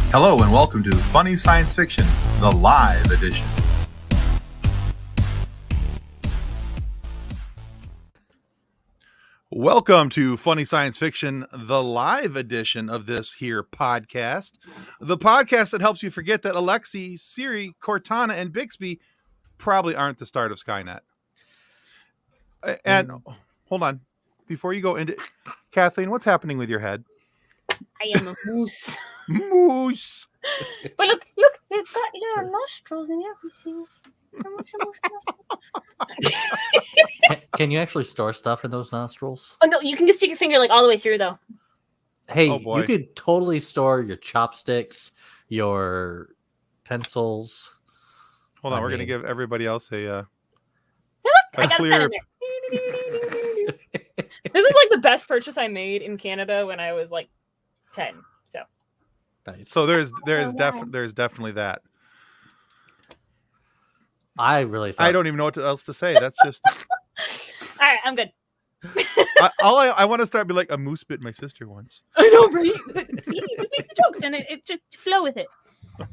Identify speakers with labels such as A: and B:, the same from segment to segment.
A: Hello and welcome to Funny Science Fiction, the live edition. Welcome to Funny Science Fiction, the live edition of this here podcast. The podcast that helps you forget that Alexi, Siri, Cortana, and Bixby probably aren't the start of Skynet. And hold on, before you go into Kathleen, what's happening with your head?
B: I am a moose.
A: Moose.
B: But look, it's got little nostrils and everything.
C: Can you actually store stuff in those nostrils?
B: Oh no, you can just stick your finger like all the way through though.
C: Hey,
A: Oh, boy.
C: you could totally store your chopsticks, your pencils.
A: Hold on, we're going to give everybody else a
B: Look, I got
A: clear.
B: a pen in there. This is like the best purchase I made in Canada when I was like 10. So
C: Nice.
A: So there's
B: wow.
A: definitely that.
C: I really thought
A: I don't even know what else to say. That's just
B: all right, I'm good.
A: I want to start be like a moose bit my sister once.
B: I know, right? But see, you make the jokes and it just flow with it. I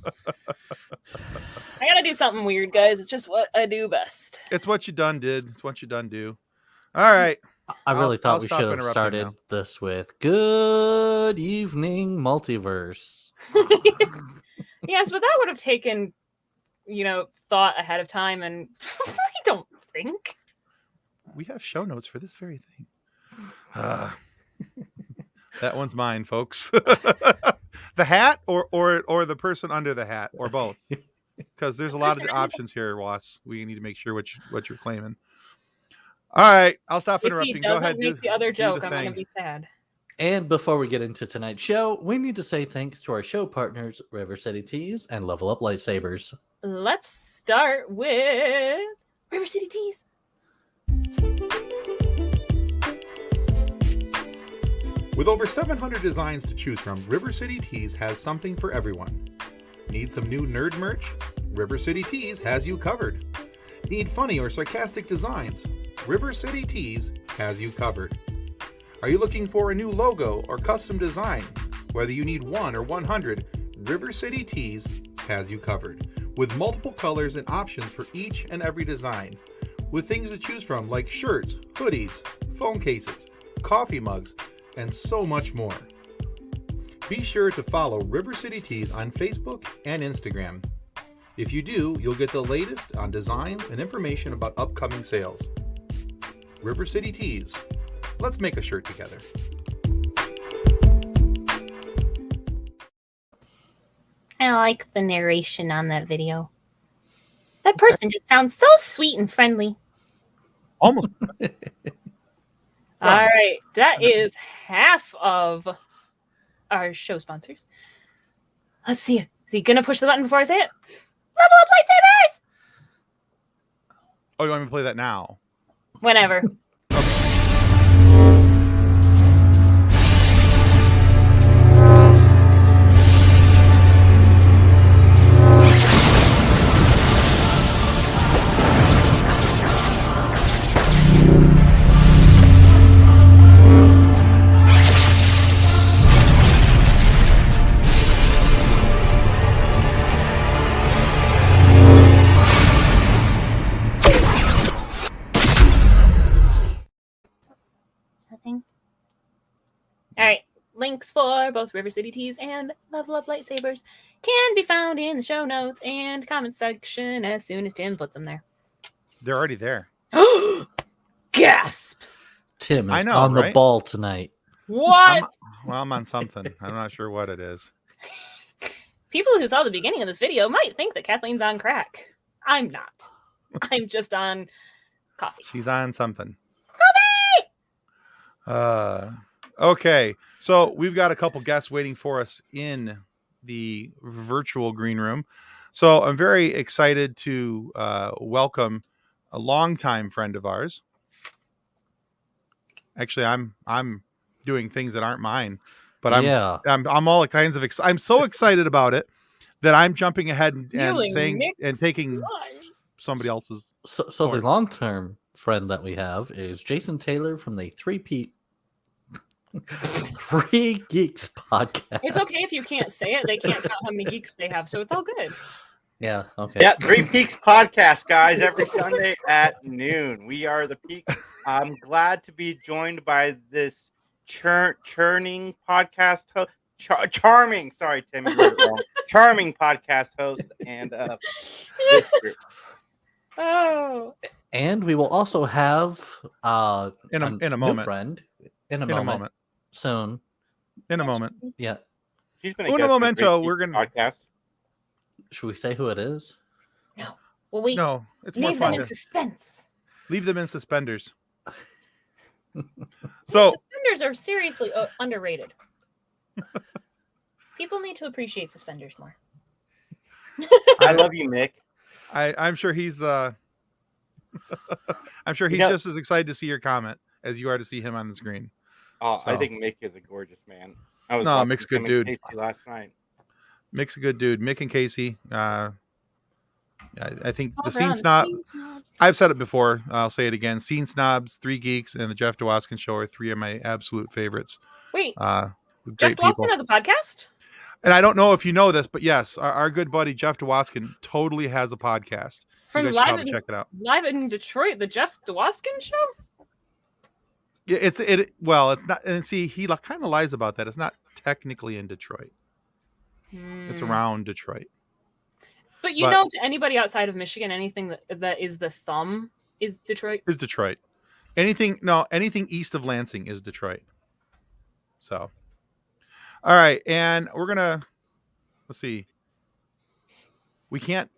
B: gotta do something weird, guys. It's just what I do best.
A: It's what you done did. It's what you done do. All right.
C: I really
A: I'll
C: thought we
A: stop
C: should have
A: interrupting
C: started
A: now.
C: this with "Good evening, multiverse."
B: Yes, but that would have taken, thought ahead of time, and I don't think.
A: We have show notes for this very thing. That one's mine, folks. The hat or the person under the hat or both. Because there's a lot of options here, Ross. We need to make sure what you're claiming. All right, I'll stop
B: If
A: interrupting.
B: he
A: Go
B: doesn't
A: ahead.
B: make the other joke,
A: the
B: I'm gonna
A: thing.
B: be sad.
C: And before we get into tonight's show, we need to say thanks to our show partners, River City Tees and Level Up Lightsabers.
B: Let's start with River City Tees.
A: With over 700 designs to choose from, River City Tees has something for everyone. Need some new nerd merch? River City Tees has you covered. Need funny or sarcastic designs? River City Tees has you covered. Are you looking for a new logo or custom design? Whether you need 1 or 100, River City Tees has you covered. With multiple colors and options for each and every design. With things to choose from like shirts, hoodies, phone cases, coffee mugs, and so much more. Be sure to follow River City Tees on Facebook and Instagram. If you do, you'll get the latest on designs and information about upcoming sales. River City Tees. Let's make a shirt together.
B: I like the narration on that video. That person just sounds so sweet and friendly.
A: Almost.
B: All right, that is half of our show sponsors. Let's see. Is he gonna push the button before I say it? Level Up Lightsabers!
A: Oh, you want me to play that now?
B: Whenever. Nothing. All right. Links for both River City Tees and Level Up Lightsabers can be found in the show notes and comment section as soon as Tim puts them there.
A: They're already there.
B: Gasp!
C: Tim is
A: I know,
C: on the
A: right?
C: ball tonight.
B: What?
A: I'm on something. I'm not sure what it is.
B: People who saw the beginning of this video might think that Kathleen's on crack. I'm not. I'm just on coffee.
A: She's on something. Okay. So we've got a couple guests waiting for us in the virtual green room. So I'm very excited to welcome a longtime friend of ours. Actually, I'm doing things that aren't mine, but I'm all kinds of I'm so excited about it that I'm jumping ahead and saying and taking somebody else's.
C: So the long-term friend that we have is Jason Taylor from the 3-Peat Three Geeks podcast.
B: It's okay if you can't say it. They can't count how many geeks they have, so it's all good.
C: Yeah. Okay.
D: Yeah, Three Peaks podcast, guys, every Sunday at noon. We are the Peaks. I'm glad to be joined by this churning podcast host, charming. Sorry, Tim, you wrote it wrong. Charming podcast host and this group.
B: Oh,
C: And we will also have
A: In a
C: new
A: moment.
C: friend in a
A: In a
C: moment.
A: moment.
C: Soon.
A: In a moment.
C: Yeah.
D: She's been a
A: Uno
D: guest on the
A: momento,
D: Three
A: we're
D: Peaks
A: gonna-
D: podcast.
C: Should we say who it is?
B: well, we
A: No, it's more
B: leave them
A: fun
B: in
A: to
B: suspense.
A: leave them in suspenders. So
B: Suspenders are seriously underrated. People need to appreciate suspenders more.
D: I love you, Mick.
A: I'm sure he's I'm sure he's
D: know-
A: just as excited to see your comment as you are to see him on the screen.
D: Oh, I
A: So-
D: think Mick is a gorgeous man. I was
A: No,
D: watching
A: Mick's a good
D: him and
A: dude.
D: Casey last night.
A: Mick's a good dude. Mick and Casey. I think
B: All
A: the Scene
B: around,
A: Snob.
B: scene snobs.
A: I've said it before. I'll say it again. Scene Snobs, Three Geeks, and the Jeff Dwoskin Show are three of my absolute favorites.
B: Wait,
A: With
B: Jeff
A: great people.
B: Dawson has a podcast?
A: And I don't know if you know this, but yes, our good buddy Jeff Dwoskin totally has a podcast.
B: From
A: you guys should
B: live
A: probably
B: in,
A: check it out.
B: live in Detroit, the Jeff Dwoskin Show?
A: Yeah, it's not. And see, he kind of lies about that. It's not technically in Detroit. It's
B: Hmm.
A: around Detroit.
B: But you know, to anybody outside of Michigan, anything that is the thumb is Detroit.
A: Is Detroit. Anything east of Lansing is Detroit. So, all right, and we're gonna let's see. We can't,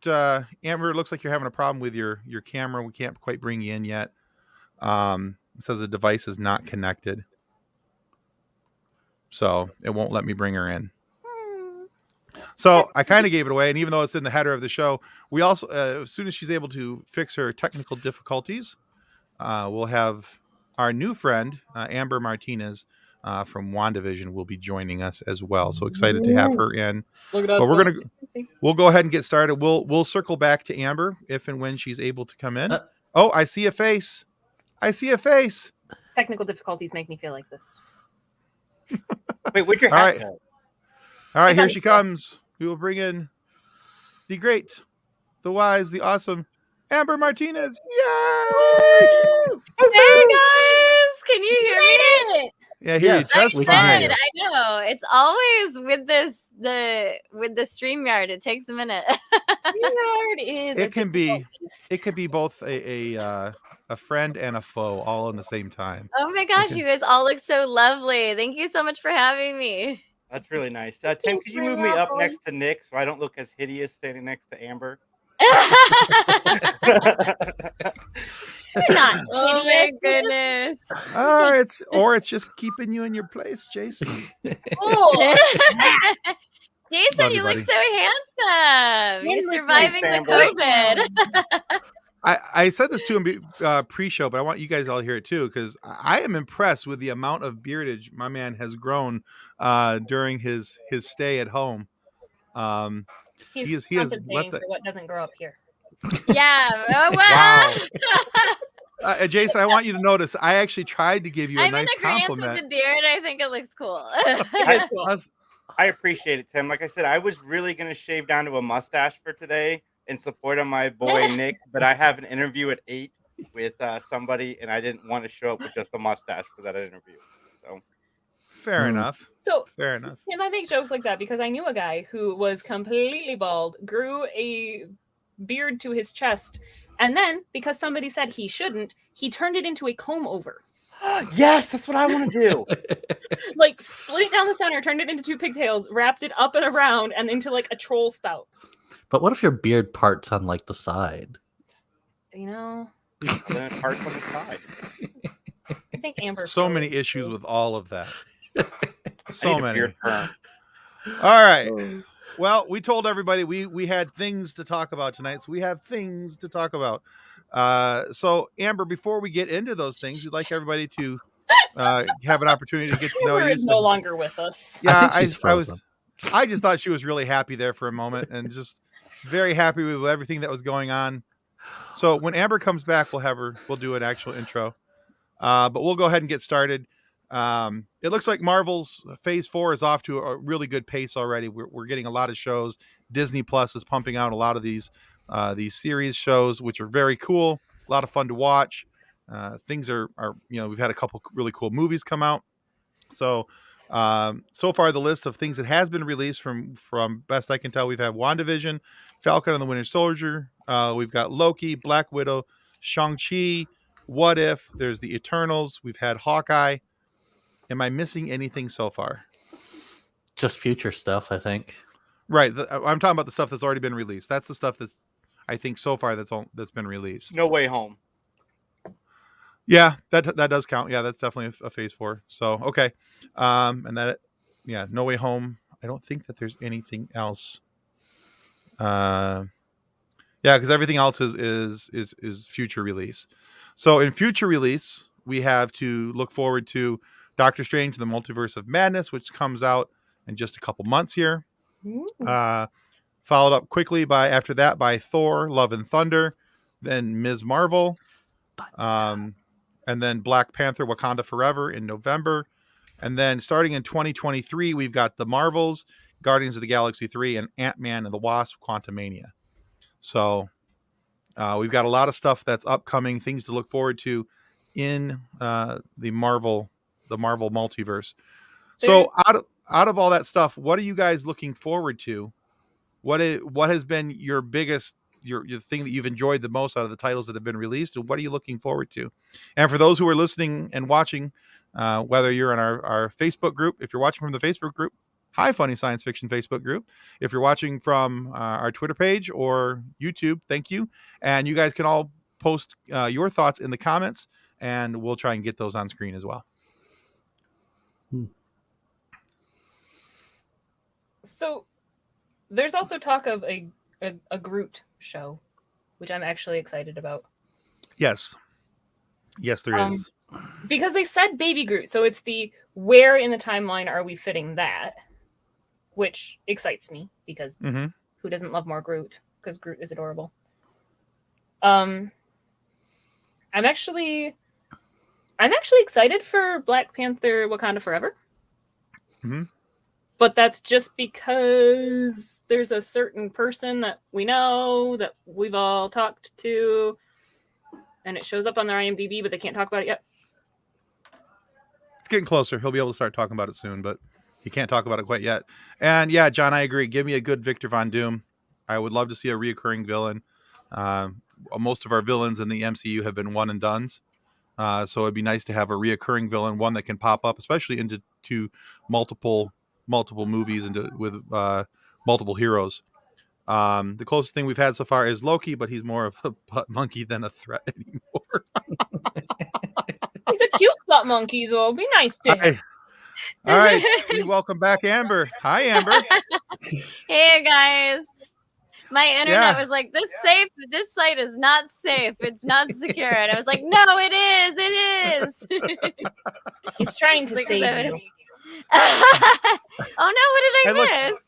A: Amber. It looks like you're having a problem with your camera. We can't quite bring you in yet. It says the device is not connected, so it won't let me bring her in. So I kind of gave it away, and even though it's in the header of the show, we also, as soon as she's able to fix her technical difficulties, we'll have our new friend, Amber Martinez, from Wandavision, will be joining us as well. So excited to have her in.
B: Look at us.
A: But we'll go ahead and get started. We'll circle back to Amber if and when she's able to come in. Oh, I see a face. I see a face.
B: Technical difficulties make me feel like this.
D: Wait, where'd your
A: All
D: hat
A: right.
D: go?
A: All right, here she comes. We will bring in the great, the wise, the awesome Amber Martinez. Yay!
E: Hey guys, can you hear me?
A: Yeah, here
C: Yes,
A: you just
C: we can
A: fine.
C: hear
E: Good, I know. It's always with the StreamYard. It takes a minute.
B: Weird is
A: It can be-
B: beast.
A: It could be both a friend and a foe all in the same time.
E: Oh my gosh,
A: Okay.
E: you guys all look so lovely. Thank you so much for having me.
D: That's really nice. Tim,
B: Thanks
D: could you
B: for
D: move me up
B: welcome.
D: next to Nick so I don't look as hideous standing next to Amber?
B: You're not.
E: Oh my
B: hideous, you're just-
E: goodness.
A: It's just keeping you in your place, Jason.
B: Oh,
E: Jason,
A: Love
E: you
A: you,
E: look
A: buddy.
E: so handsome.
B: You
E: You're
B: look
E: surviving
D: nice,
E: the
D: Amber.
E: COVID.
A: I said this to him pre-show, but I want you guys all to hear it too, because I am impressed with the amount of beardage my man has grown during his stay at home.
B: he's
A: he has
B: compensating
A: let the-
B: for what doesn't grow up here.
E: Yeah. Oh,
A: Wow.
E: wow.
A: Jason, I want you to notice. I actually tried to give you a
E: I'm
A: nice
E: in agreement
A: compliment.
E: with the beard. I think it looks cool.
D: I-
B: Cool.
D: I appreciate it, Tim. Like I said, I was really going to shave down to a mustache for today in support of my boy Nick, but I have an interview at 8 with somebody, and I didn't want to show up with just a mustache for that interview. So
A: Fair enough.
B: So
A: Fair enough.
B: Tim, I make jokes like that because I knew a guy who was completely bald, grew a beard to his chest, and then because somebody said he shouldn't, he turned it into a comb over.
D: yes, that's what I want to do.
B: Like split it down the center, turned it into two pigtails, wrapped it up and around, and into like a troll spout.
C: But what if your beard parts on like the side?
B: You know,
D: Then it parts on the side.
B: I think Amber.
A: So
B: feels
A: many
B: it,
A: issues
B: too.
A: with all of that.
D: I
A: So
D: need a
A: many.
D: beard perm.
A: All right. Well, we told everybody we had things to talk about tonight, so we have things to talk about. So Amber, before we get into those things, we'd like everybody to have an opportunity to get to know
B: Amber
A: you.
B: is no longer with us.
A: Yeah,
C: I think she's frozen.
A: I just thought she was really happy there for a moment and just very happy with everything that was going on. So when Amber comes back, we'll do an actual intro. But we'll go ahead and get started. It looks like Marvel's Phase 4 is off to a really good pace already. We're getting a lot of shows. Disney Plus is pumping out a lot of these series shows, which are very cool. A lot of fun to watch. Things are we've had a couple really cool movies come out. So so far the list of things that has been released from best I can tell, we've had WandaVision, Falcon and the Winter Soldier. We've got Loki, Black Widow, Shang-Chi, What If. There's the Eternals. We've had Hawkeye. Am I missing anything so far?
C: Just future stuff, I think.
A: Right. I'm talking about the stuff that's already been released. That's the stuff that's, I think, so far that's been released.
D: No Way Home.
A: Yeah, that does count. Yeah, that's definitely a Phase 4. So, okay. And that, yeah, No Way Home. I don't think that there's anything else. Yeah, because everything else is future release. So in future release, we have to look forward to Doctor Strange, the Multiverse of Madness, which comes out in just a couple months here. Followed up quickly after that by Thor, Love and Thunder, then Ms. Marvel, and then Black Panther, Wakanda Forever in November. And then starting in 2023, we've got the Marvels, Guardians of the Galaxy 3, and Ant-Man and the Wasp, Quantumania. So we've got a lot of stuff that's upcoming, things to look forward to in the Marvel multiverse. So out of all that stuff, what are you guys looking forward to? What has been your biggest, your thing that you've enjoyed the most out of the titles that have been released, and what are you looking forward to? And for those who are listening and watching, whether you're in our Facebook group, if you're watching from the Facebook group, hi, Funny Science Fiction Facebook group. If you're watching from our Twitter page or YouTube, thank you. And you guys can all post your thoughts in the comments, and we'll try and get those on screen as well.
B: So there's also talk of a Groot show, which I'm actually excited about.
A: Yes, there is.
B: Because they said Baby Groot, so it's where in the timeline are we fitting that? Which excites me because who doesn't love more Groot? Because Groot is adorable. I'm actually excited for Black Panther Wakanda Forever. But that's just because there's a certain person that we know that we've all talked to, and it shows up on their IMDb, but they can't talk about it yet.
A: It's getting closer. He'll be able to start talking about it soon, but he can't talk about it quite yet. And yeah, John, I agree. Give me a good Victor Von Doom. I would love to see a reoccurring villain. Most of our villains in the MCU have been one and dones. So it'd be nice to have a reoccurring villain, one that can pop up, especially into multiple movies with multiple heroes. The closest thing we've had so far is Loki, but he's more of a butt monkey than a threat anymore.
B: He's a cute butt monkey, though. Be nice to him.
A: All right. We welcome back Amber. Hi, Amber.
E: Hey, guys. My internet was like, this site is not safe. It's not secure. And I was like, no, it is.
B: It's trying to save you.
E: Oh no, what did I miss?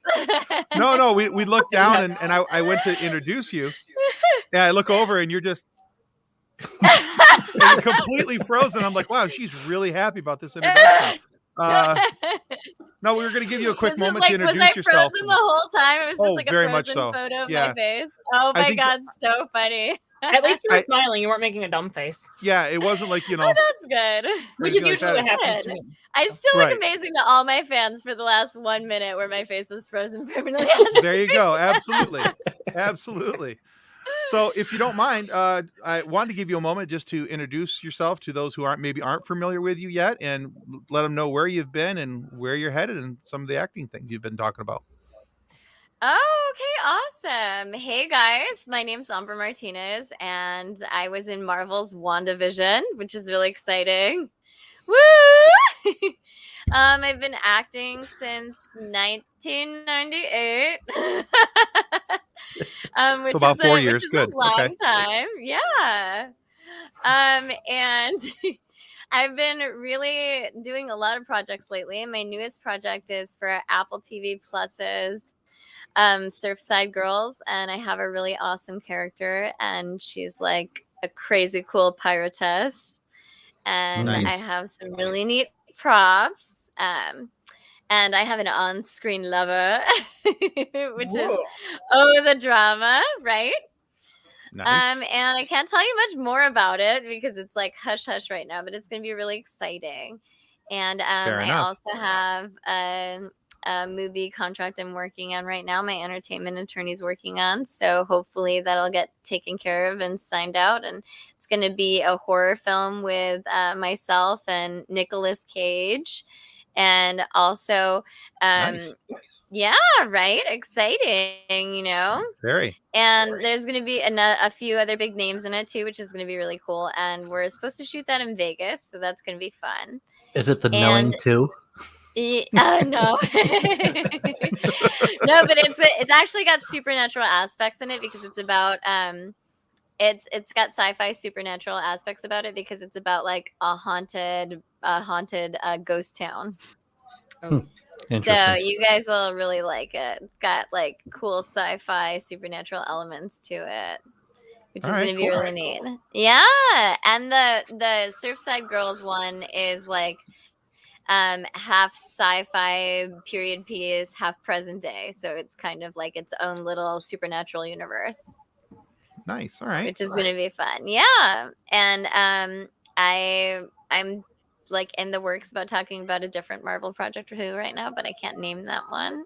A: No, we looked down and I went to introduce you. Yeah, I look over and you're just you're completely frozen. I'm like, wow, she's really happy about this introduction. No, we were going to give you a quick moment to introduce yourself.
E: Was I frozen the whole time? It was just like a
A: very
E: frozen
A: much so.
E: photo of my face. Oh my god, so funny.
B: At least you were smiling. You weren't making a dumb face.
A: Yeah, it wasn't like,
E: Oh, that's good.
B: Which is usually what happens to me.
E: I still look amazing to all my fans for the last 1 minute where my face was frozen permanently.
A: There you go. Absolutely. Absolutely. So if you don't mind, I wanted to give you a moment just to introduce yourself to those who aren't familiar with you yet, and let them know where you've been and where you're headed and some of the acting things you've been talking about.
E: Oh, okay, awesome. Hey guys, my name's Amber Martinez, and I was in Marvel's WandaVision, which is really exciting. Woo! I've been acting since 1998. Which
A: so about 4 years.
E: Which is
A: Good.
E: a long time. Yeah. And I've been really doing a lot of projects lately. My newest project is for Apple TV Plus's Surfside Girls, and I have a really awesome character, and she's like a crazy cool piratess, and
A: Nice.
E: I have some really neat props. And I have an on-screen lover, which is the drama, right?
A: Nice.
E: And I can't tell you much more about it because it's like hush hush right now, but it's going to be really exciting. And
A: Fair
E: I
A: enough.
E: also have a movie contract I'm working on right now. My entertainment attorney's working on, so hopefully that'll get taken care of and signed out. And it's going to be a horror film with myself and Nicolas Cage. And also,
A: Nice.
E: yeah, right, exciting, you know.
A: Very.
E: And there's going to be a few other big names in it too, which is going to be really cool. And we're supposed to shoot that in Vegas, so that's going to be fun.
C: Is it the Knowing too?
E: No, no, but it's actually got supernatural aspects in it because it's about it's got sci-fi supernatural aspects about it because it's about like a haunted ghost town. So
C: Interesting.
E: you guys will really like it. It's got like cool sci-fi supernatural elements to it, which is going to be really neat. Yeah, and the Surfside Girls one is like half sci-fi period piece, half present day. So it's kind of like its own little supernatural universe.
A: Nice. All right.
E: Which is going to be fun. Yeah. And I'm like in the works about talking about a different Marvel project right now, but I can't name that one.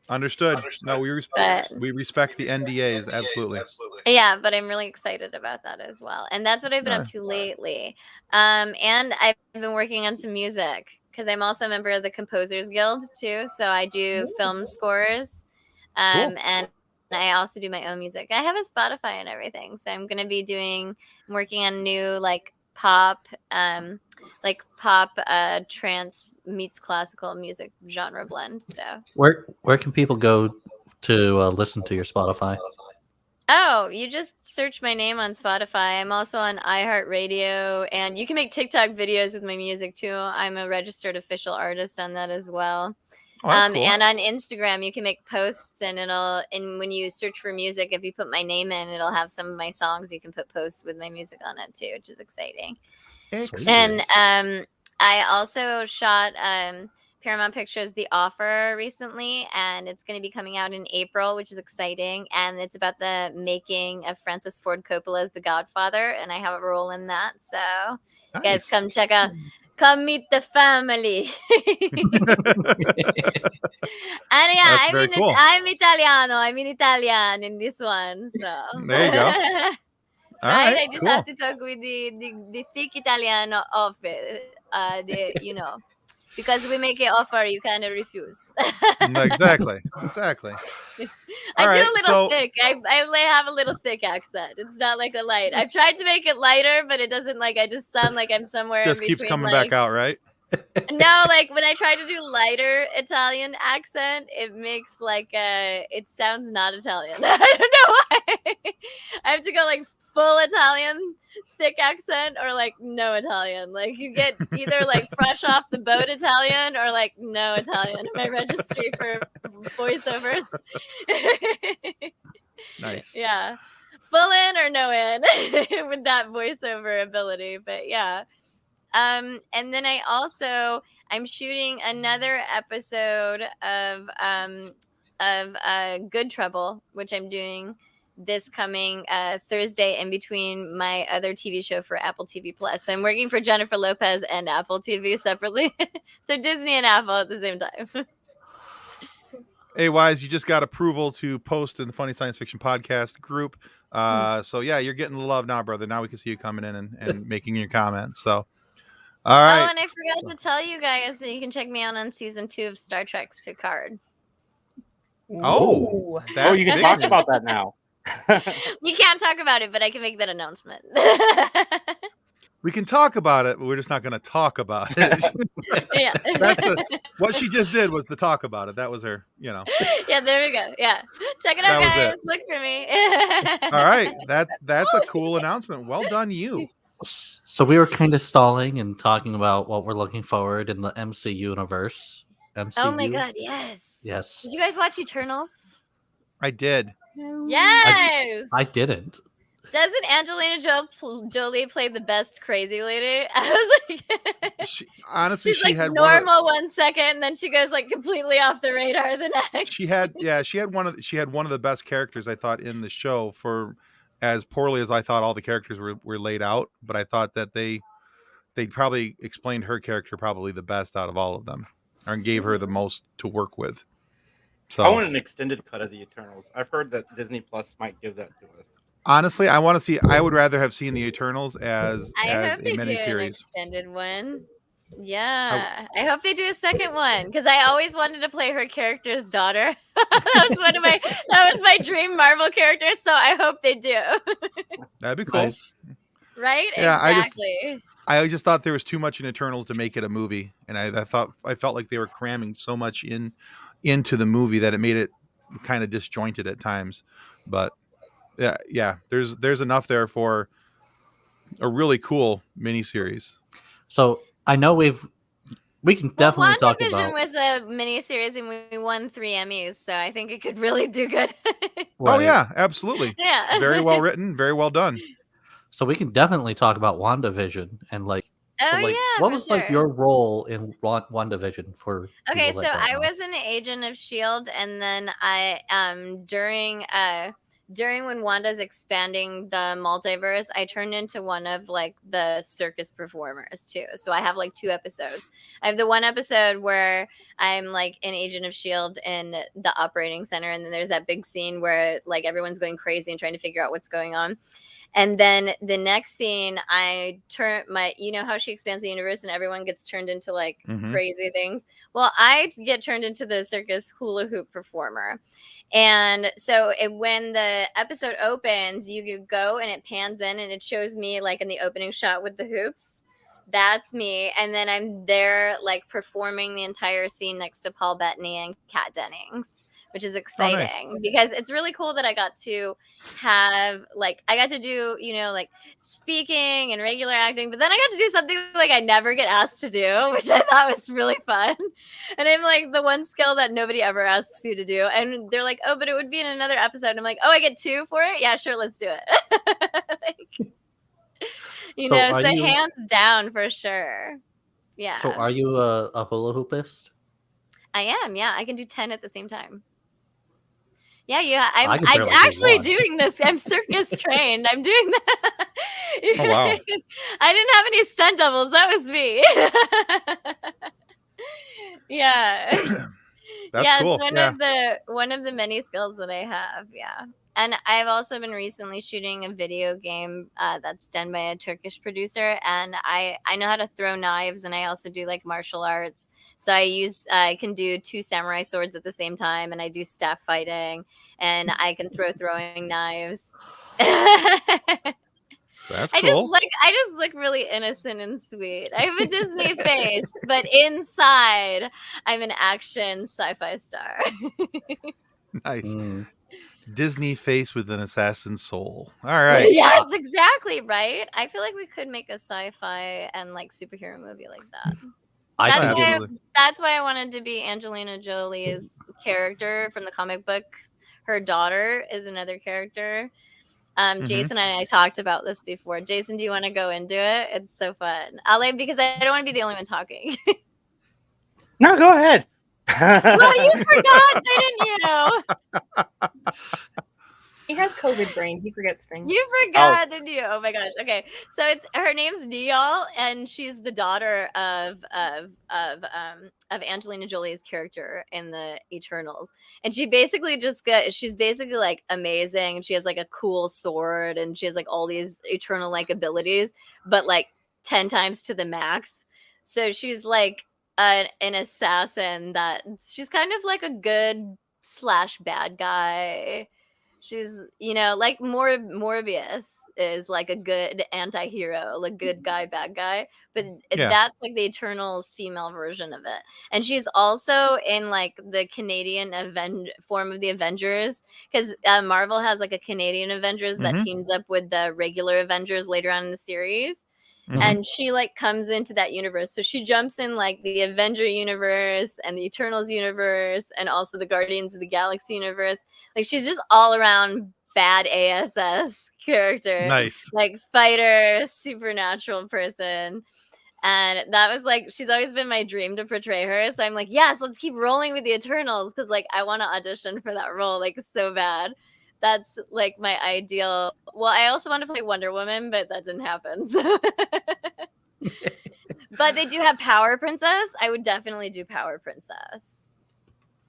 A: Understood. No, we respect the NDAs. Absolutely.
E: Yeah, but I'm really excited about that as well. And that's what I've been up to lately. And I've been working on some music because I'm also a member of the Composers Guild too. So I do film scores. And I also do my own music. I have a Spotify and everything. So I'm going to be working on new like pop trance meets classical music genre blend. So
C: where can people go to listen to your Spotify?
E: Oh, you just search my name on Spotify. I'm also on iHeartRadio, and you can make TikTok videos with my music too. I'm a registered official artist on that as well.
A: Oh, that's cool.
E: And on Instagram, you can make posts, and when you search for music, if you put my name in, it'll have some of my songs. You can put posts with my music on it too, which is exciting.
A: Excellent.
E: And I also shot Paramount Pictures The Offer recently, and it's going to be coming out in April, which is exciting. And it's about the making of Francis Ford Coppola's The Godfather, and I have a role in that. So you guys come check out. Come meet the family. And yeah, I'm Italiano. I'm in Italian in this one. So
A: there you go. All right,
E: I just have to talk with the thick Italiano office. Because we make an offer you cannot refuse.
A: Exactly.
E: I do a little thick. I have a little thick accent. It's not like a light. I've tried to make it lighter, but it doesn't. Like I just sound like I'm somewhere.
A: Just keeps coming back out, right?
E: No, like when I try to do lighter Italian accent, it makes it sounds not Italian. I don't know why. I have to go like full Italian thick accent or like no Italian. Like you get either like fresh off the boat Italian or like no Italian in my registry for voiceovers.
A: Nice.
E: Yeah. Full in or no in with that voiceover ability. But yeah. And then I'm shooting another episode of Good Trouble, which I'm doing this coming Thursday in between my other TV show for Apple TV Plus. So I'm working for Jennifer Lopez and Apple TV separately. So Disney and Apple at the same time.
A: Hey, Wise, you just got approval to post in the Funny Science Fiction Podcast group. So yeah, you're getting the love now, brother. Now we can see you coming in and making your comments. So all right.
E: Oh, and I forgot to tell you guys that you can check me out on season 2 of Star Trek's Picard.
A: Oh,
D: you can talk about that now.
E: We can't talk about it, but I can make that announcement.
A: We can talk about it, but we're just not going to talk about it.
E: Yeah.
A: What she just did was to talk about it. That was her,
E: Yeah, there we go. Yeah. Check it out, guys. Look for me.
A: All right. That's a cool announcement. Well done, you.
C: So we were kind of stalling and talking about what we're looking forward in the MCU universe. MCU.
E: Oh my god, yes.
C: Yes.
E: Did you guys watch Eternals?
A: I did.
E: Yes.
C: I didn't.
E: Doesn't Angelina Jolie play the best crazy lady? I was like,
F: Honestly,
E: she's
F: she
E: like
F: had
E: normal 1 second, and then she goes like completely off the radar the next.
F: she had one of the best characters, I thought, in the show, for as poorly as I thought all the characters were laid out, but I thought that they probably explained her character probably the best out of all of them, and gave her the most to work with. So
D: I want an extended cut of the Eternals. I've heard that Disney Plus might give that to us.
F: honestly, I would rather have seen the Eternals as
E: I
F: a
E: hope they do an
F: miniseries.
E: extended one. Yeah, I hope they do a second one because I always wanted to play her character's daughter. that was my dream Marvel character. So I hope they do.
F: That'd be cool.
C: Nice.
E: Right?
F: Yeah,
E: Exactly.
F: I just thought there was too much in Eternals to make it a movie, and I felt like they were cramming so much into the movie that it made it kind of disjointed at times. But yeah, there's enough there for a really cool miniseries.
C: So I know we can definitely talk
E: WandaVision
C: about.
E: was a miniseries and we won 3 Emmys, so I think it could really do good.
F: Oh yeah, absolutely.
E: Yeah.
F: Very well written, very well done.
C: So we can definitely talk about WandaVision and like.
E: Oh
C: So, like,
E: yeah.
C: what
E: for
C: was like
E: sure.
C: your role in WandaVision for?
E: Okay,
C: people
E: so
C: that don't
E: I
C: know?
E: was an agent of Shield, and then I during when Wanda's expanding the multiverse, I turned into one of like the circus performers too. So I have like 2 episodes. I have the one episode where I'm like an agent of Shield in the operating center, and then there's that big scene where like everyone's going crazy and trying to figure out what's going on. And then the next scene, I turn you know how she expands the universe and everyone gets turned into like crazy things. Well, I get turned into the circus hula hoop performer. And so when the episode opens, you go and it pans in and it shows me like in the opening shot with the hoops. That's me. And then I'm there like performing the entire scene next to Paul Bettany and Kat Dennings, which is exciting because it's really cool that I got to have like I got to do, you know, like speaking and regular acting, but then I got to do something like I never get asked to do, which I thought was really fun. And I'm like the one skill that nobody ever asks you to do. And they're like, oh, but it would be in another episode. And I'm like, oh, I get 2 for it? Yeah, sure, let's do it. like,
C: So
E: hands down for sure. Yeah.
C: So are you a hula hoopist?
E: I am, yeah. I can do 10 at the same time. Yeah,
C: I
E: I'm
C: can barely do
E: actually
C: one.
E: doing this. I'm circus trained. I'm doing that.
F: Oh, wow.
E: I didn't have any stunt doubles. That was me. yeah.
F: That's cool.
E: It's one of the many skills that I have. Yeah. And I've also been recently shooting a video game that's done by a Turkish producer. And I know how to throw knives, and I also do like martial arts. So I can do 2 samurai swords at the same time, and I do staff fighting, and I can throw throwing knives.
F: That's
E: I
F: cool.
E: just look really innocent and sweet. I have a Disney face, but inside I'm an action sci-fi star.
F: Nice. Disney face with an assassin soul. All right.
E: Yes, exactly, right? I feel like we could make a sci-fi and like superhero movie like that. That's why I wanted to be Angelina Jolie's character from the comic book. Her daughter is another character. Jason and I talked about this before. Jason, do you want to go into it? It's so fun. Because I don't want to be the only one talking.
D: No, go ahead.
E: Well, you forgot, didn't you?
B: He has COVID brain. He forgets things.
E: You forgot, didn't you? Oh my gosh. Okay, so her name's Neal, and she's the daughter of Angelina Jolie's character in the Eternals. And she's basically like amazing. She has like a cool sword, and she has like all these Eternal like abilities, but like 10 times to the max. So she's like an assassin she's kind of like a good / bad guy. She's, like Morbius is like a good anti-hero, like good guy, bad guy. But that's like the Eternals female version of it. And she's also in like the Canadian form of the Avengers, because Marvel has like a Canadian Avengers that teams up with the regular Avengers later on in the series. And she like comes into that universe. So she jumps in like the Avenger universe and the Eternals universe and also the Guardians of the Galaxy universe. Like she's just all around bad ASS character.
F: Nice.
E: Like fighter, supernatural person. And that was like, she's always been my dream to portray her. So I'm like, yes, let's keep rolling with the Eternals because like I want to audition for that role like so bad. That's like my ideal. Well, I also want to play Wonder Woman, but that didn't happen. So. But they do have Power Princess. I would definitely do Power Princess.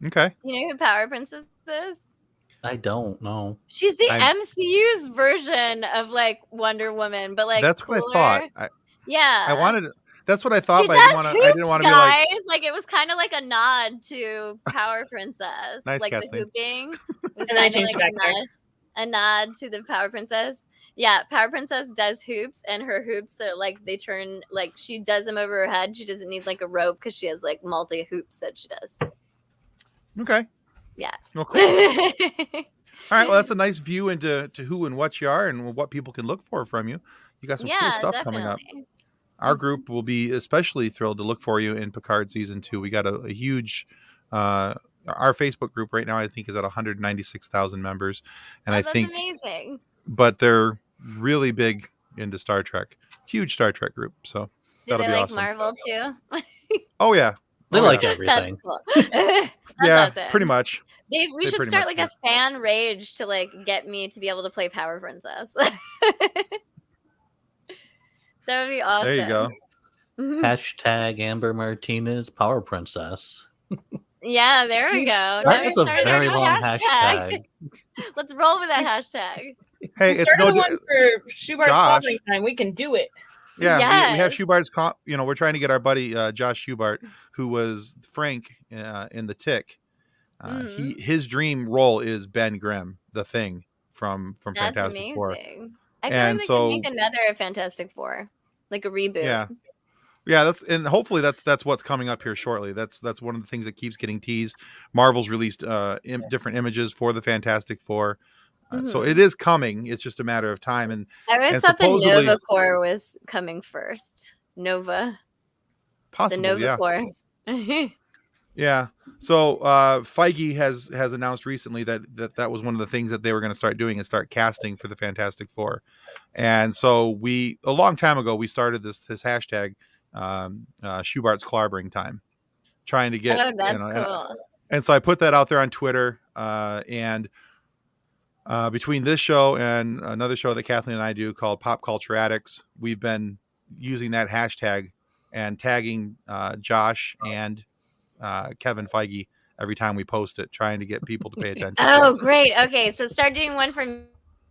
F: Okay.
E: You know who Power Princess is?
C: I don't know.
E: She's the
F: I'm-
E: MCU's version of like Wonder Woman, but like
F: That's
E: cooler.
F: what I thought.
E: Yeah,
F: I wanted. That's what I thought,
E: She
F: but
E: does
F: I didn't want to be
E: guys.
F: like.
E: Like it was kind of like a nod to Power Princess,
F: Nice,
E: like the
F: Kathleen.
E: hooping. It was
B: And I
E: kinda
B: changed
E: like
B: it back, sorry.
E: a nod to the Power Princess. Yeah, Power Princess does hoops, and her hoops are like they turn like she does them over her head. She doesn't need like a rope because she has like multi hoops that she does.
F: Okay.
E: Yeah.
F: Well, cool. All right. Well, that's a nice view into who and what you are and what people can look for from you. You got some cool stuff coming up.
E: definitely.
F: Our group will be especially thrilled to look for you in Picard season 2. We got a huge. Our Facebook group right now, I think, is at 196,000 members, and
E: Oh,
F: I
E: that's
F: think,
E: amazing.
F: but they're really big into Star Trek. Huge Star Trek group. So
E: Do
F: that'll
E: they
F: be
E: like
F: awesome.
E: Marvel too?
F: Oh yeah.
C: They
F: Oh,
C: like
F: yeah.
C: everything.
E: That's cool. That's
F: Yeah,
E: awesome.
F: pretty much.
E: Dave, we
F: They
E: should
F: pretty
E: start
F: much
E: like a fan rage to like get me to be able to play Power Princess. That would be awesome.
F: There you go.
C: Hashtag Amber Martinez Power Princess.
E: Yeah, there we go. Now
C: That
E: we
C: is a
E: started
C: very
E: our
C: long hashtag.
E: Let's roll with that
B: Yes.
E: hashtag.
F: Hey,
B: We
F: it's
B: started
F: no.
B: the one for Schubart's
F: Josh.
B: clobbering time. We can do it.
F: Yeah, we have
E: Yes.
F: Schubart's. We're trying to get our buddy Josh Schubart, who was Frank in the Tick. His dream role is Ben Grimm, the Thing from
E: That's
F: Fantastic
E: amazing.
F: Four.
E: I feel
F: And
E: like they
F: so-
E: could make another Fantastic Four, like a reboot.
F: Yeah, and hopefully that's what's coming up here shortly. That's one of the things that keeps getting teased. Marvel's released different images for the Fantastic Four, so it is coming. It's just a matter of time. And
E: I always
F: And
E: thought the
F: supposedly-
E: Nova Corps was coming first. Nova,
F: possibly,
E: the Nova
F: yeah.
E: Corps.
F: Yeah. So Feige has announced recently that was one of the things that they were going to start doing, is start casting for the Fantastic Four. And so a long time ago, we started this hashtag, Schubart's clobbering time, trying to get.
E: Oh, that's
F: and,
E: cool.
F: and so I put that out there on Twitter, and between this show and another show that Kathleen and I do called Pop Culture Addicts, we've been using that hashtag and tagging Josh and Kevin Feige every time we post it, trying to get people to pay attention.
E: Oh,
F: to it.
E: great. Okay, so start doing one for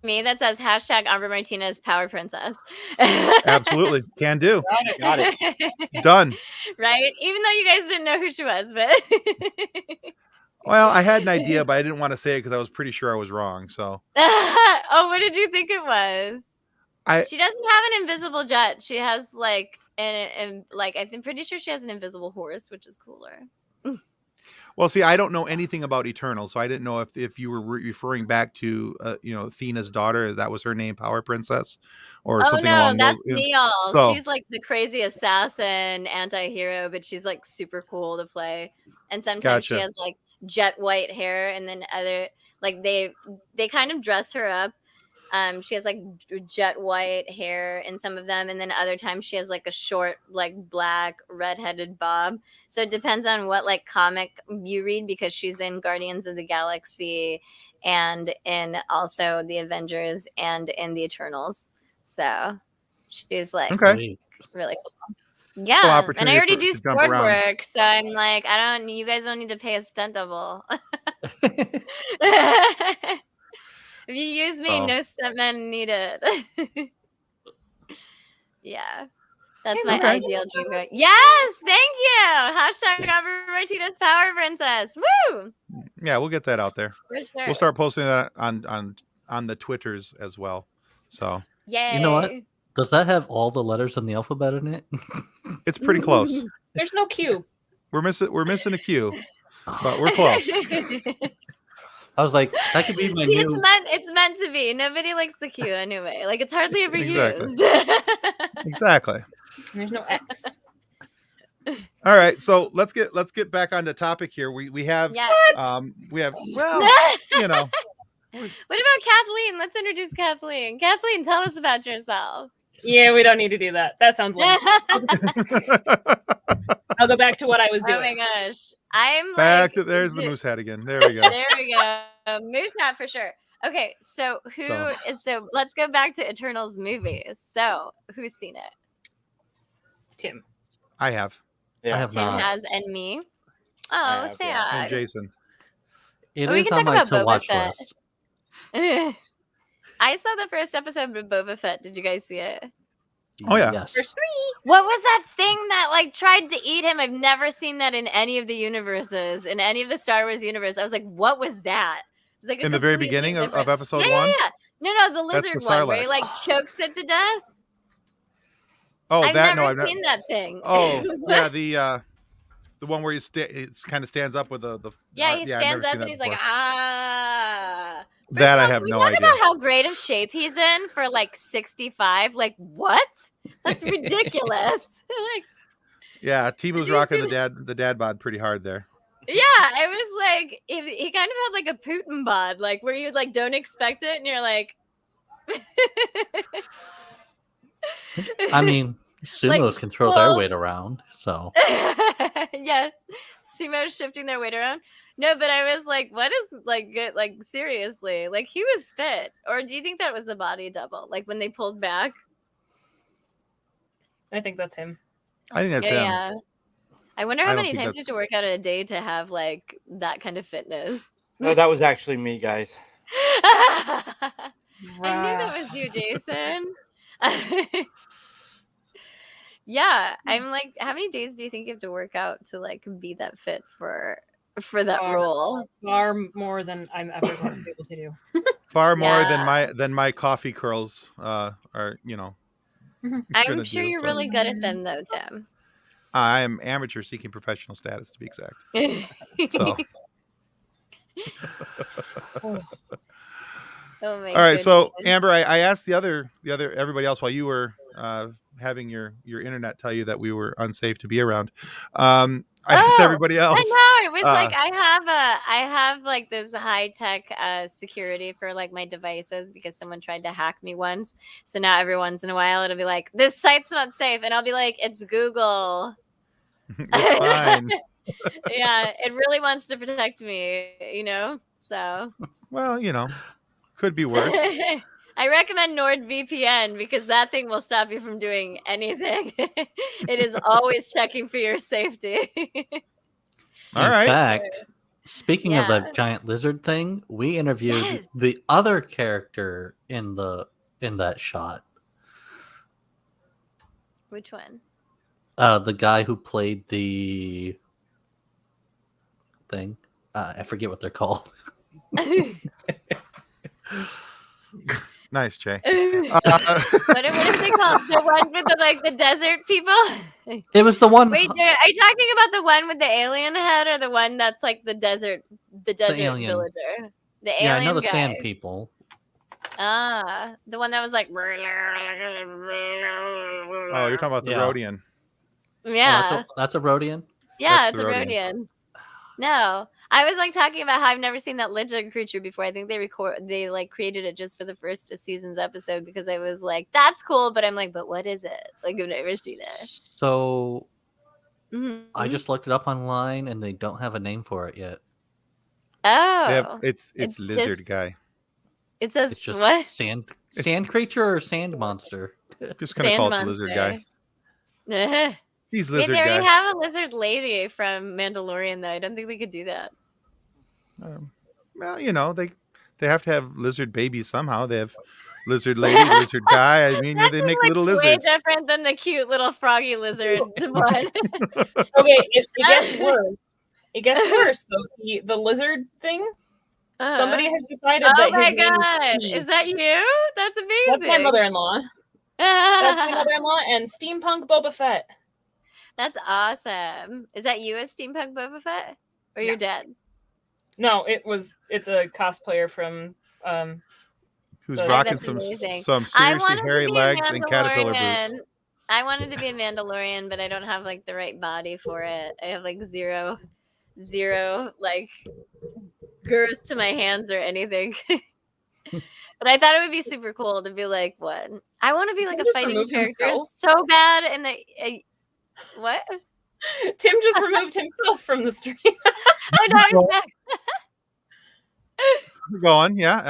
E: me that says hashtag Amber Martinez Power Princess.
F: Absolutely, can do.
D: Got it.
F: Done.
E: Right? Even though you guys didn't know who she was, but
F: Well, I had an idea, but I didn't want to say it because I was pretty sure I was wrong. So
E: oh, what did you think it was?
F: I-
E: She doesn't have an invisible jet. She has like I'm pretty sure she has an invisible horse, which is cooler.
F: Well, see, I don't know anything about Eternal, so I didn't know if you were referring back to Athena's daughter. That was her name, Power Princess, or
E: Oh
F: something
E: no,
F: along
E: that's
F: those.
E: Neal.
F: So-
E: She's like the crazy assassin anti-hero, but she's like super cool to play. And sometimes she
F: Gotcha.
E: has like jet white hair, and then other like they kind of dress her up. She has like jet white hair in some of them, and then other times she has like a short, like black redheaded bob. So it depends on what like comic you read, because she's in Guardians of the Galaxy and in also the Avengers and in the Eternals. So she's like
F: Okay.
C: Sweet.
E: really cool. Yeah, and
F: opportunity
E: I already
F: to
E: do
F: jump
E: sword
F: around.
E: work, so I'm like, you guys don't need to pay a stunt double. If you use me,
F: Oh.
E: no stuntmen needed. Yeah. That's my
F: Okay.
E: ideal dream. Yes, thank you. Hashtag Amber Martinez Power Princess. Woo!
F: Yeah, we'll get that out there.
E: For sure.
F: We'll start posting that on the Twitters as well. So
E: Yay.
C: You know what? Does that have all the letters in the alphabet in it?
F: it's pretty close.
B: There's no Q.
F: We're missing a Q, but we're close.
C: I was like, that could be my
E: See,
C: new.
E: it's meant to be. Nobody likes the Q anyway. Like it's hardly ever
F: Exactly.
E: used.
F: Exactly.
B: There's no X.
F: All right, so let's get back on the topic here. We have
E: Yeah.
F: well, you know,
E: What about Kathleen? Let's introduce Kathleen. Kathleen, tell us about yourself.
B: Yeah, we don't need to do that. That sounds lame. I'll go back to what I was doing.
E: Oh my gosh. I'm
F: Back
E: like,
F: to there's the moose hat again. There we go.
E: there we go. Moose hat for sure. Okay, so so let's go back to Eternals movies. So who's seen it?
B: Tim.
F: I have.
C: I have
E: Tim
C: not.
E: has, and me.
D: I
E: Oh,
D: have,
E: sad.
D: yeah.
F: And Jason.
C: It
E: We
C: is
E: can
C: on
E: talk
C: my
E: about
C: to
E: Boba
C: watch
E: Fett.
C: list.
E: I saw the first episode of Boba Fett. Did you guys see it?
F: Oh, yeah.
C: Yes.
E: What was that thing that like tried to eat him? I've never seen that in any of the universes, in any of the Star Wars universe. I was like, what was that? It was like a
F: In the very
E: completely
F: beginning of
E: different-
F: episode
E: yeah,
F: 1?
E: Yeah. No, the
F: That's
E: lizard
F: the
E: one where he
F: Sarlacc.
E: like chokes it to death.
F: Oh,
E: I've
F: that
E: never
F: no, I've
E: seen
F: not.
E: that thing.
F: Oh, yeah, the one where it's kind of stands up with the
E: Yeah, he
F: I've
E: stands
F: never
E: up
F: seen
E: and
F: that
E: he's like,
F: before.
E: ah.
F: That I
E: First of all,
F: have
E: can we
F: no
E: talk
F: idea.
E: about how great of shape he's in for like 65. Like, what? That's ridiculous. Like,
F: Yeah, Timu's
E: you
F: rocking
E: see
F: the dad bod pretty hard there.
E: yeah, it was like he kind of had like a Putin bod, like where you like don't expect it and you're like
C: I mean, sumos can throw their
E: well-
C: weight around, so
E: yeah, sumo shifting their weight around. No, but I was like, what is like good? Like seriously, like he was fit, or do you think that was the body double? Like when they pulled back?
B: I think that's him.
F: I think that's him.
E: Yeah. I wonder
F: I
E: how
F: don't
E: many
F: think
E: times you have to work out a day to have like that kind of fitness.
D: No, that was actually me, guys.
E: I knew that was you, Jason. Yeah, I'm like, how many days do you think you have to work out to like be that fit for that role?
B: Far more than I'm ever going to be able to do.
F: Far more
E: Yeah.
F: than my coffee curls are,
E: I'm
F: gonna
E: sure
F: do,
E: you're
F: so.
E: really good at them though, Tim.
F: I'm amateur seeking professional status to be exact. So
E: Oh my
F: all right, so
E: goodness.
F: Amber, I asked the other everybody else while you were having your internet tell you that we were unsafe to be around. I asked
E: Oh,
F: everybody else.
E: I know. It was
F: Uh,
E: like I have like this high tech security for like my devices because someone tried to hack me once. So now every once in a while it'll be like, this site's not safe, and I'll be like, it's Google.
F: It's fine.
E: Yeah, it really wants to protect me, you know. So
F: Well, could be worse.
E: I recommend NordVPN because that thing will stop you from doing anything. It is always checking for your safety.
F: All
C: in
F: right.
C: fact, speaking of
E: Yeah.
C: that giant lizard thing, we interviewed
E: Yes.
C: the other character in that shot.
E: Which one?
C: The guy who played the thing. I forget what they're called.
F: Nice, Jay.
E: what is it called? The one with the desert people?
C: It was the one.
E: Wait, are you talking about the one with the alien head or the one that's like the desert
C: alien.
E: villager? The alien
C: Yeah, I know the
E: guy.
C: sand people.
E: Ah, the one that was like.
F: Oh, you're talking about the
C: Yeah.
F: Rhodian.
E: Yeah.
C: Oh, that's a Rhodian.
E: Yeah,
F: That's
E: it's
F: the
E: a
F: Rhodian.
E: Rhodian. No, I was like talking about how I've never seen that lizard creature before. I think they like created it just for the first season's episode because I was like, that's cool, but I'm like, but what is it? Like I've never seen it.
C: So
E: Mhm.
C: I just looked it up online, and they don't have a name for it yet.
E: Oh,
F: It's
E: It's
F: lizard
E: just-
F: guy.
E: it says
C: It's just
E: what?
C: sand creature or sand monster.
F: Just gonna
E: Sand
F: call it the lizard guy.
E: monster.
F: He's
E: Wait,
F: lizard
E: they already
F: guy.
E: have a lizard lady from Mandalorian though. I don't think they could do that.
F: Well, they have to have lizard babies somehow. They have lizard lady, lizard guy. I mean, they make little
E: Way
F: lizards.
E: different than the cute little froggy lizard one.
B: Okay, it gets worse. It gets worse though. The lizard thing. Somebody has decided
E: Oh
B: that
E: my
B: his name
E: god!
B: Steve.
E: Is that you? That's amazing.
B: That's my mother-in-law. That's my mother-in-law and steampunk Boba Fett.
E: That's awesome. Is that you as Steampunk Boba Fett? Or your
B: No.
E: dad?
B: No, it's a cosplayer from
F: Who's
B: Yeah,
F: rocking
E: that's
F: some
E: amazing.
F: some
E: I
F: seriously
E: wanted to
F: hairy
E: be a
F: legs and caterpillar boots.
E: Mandalorian. I wanted to be a Mandalorian, but I don't have like the right body for it. I have like zero like girth to my hands or anything. But I thought it would be super cool to be like, what? I want to be like
B: Tim
E: a
B: just
E: fighting
B: removed
E: character
B: himself.
E: so bad. And what?
B: Tim just removed himself from the stream.
E: Oh, no, I'm back.
F: We're going. Yeah,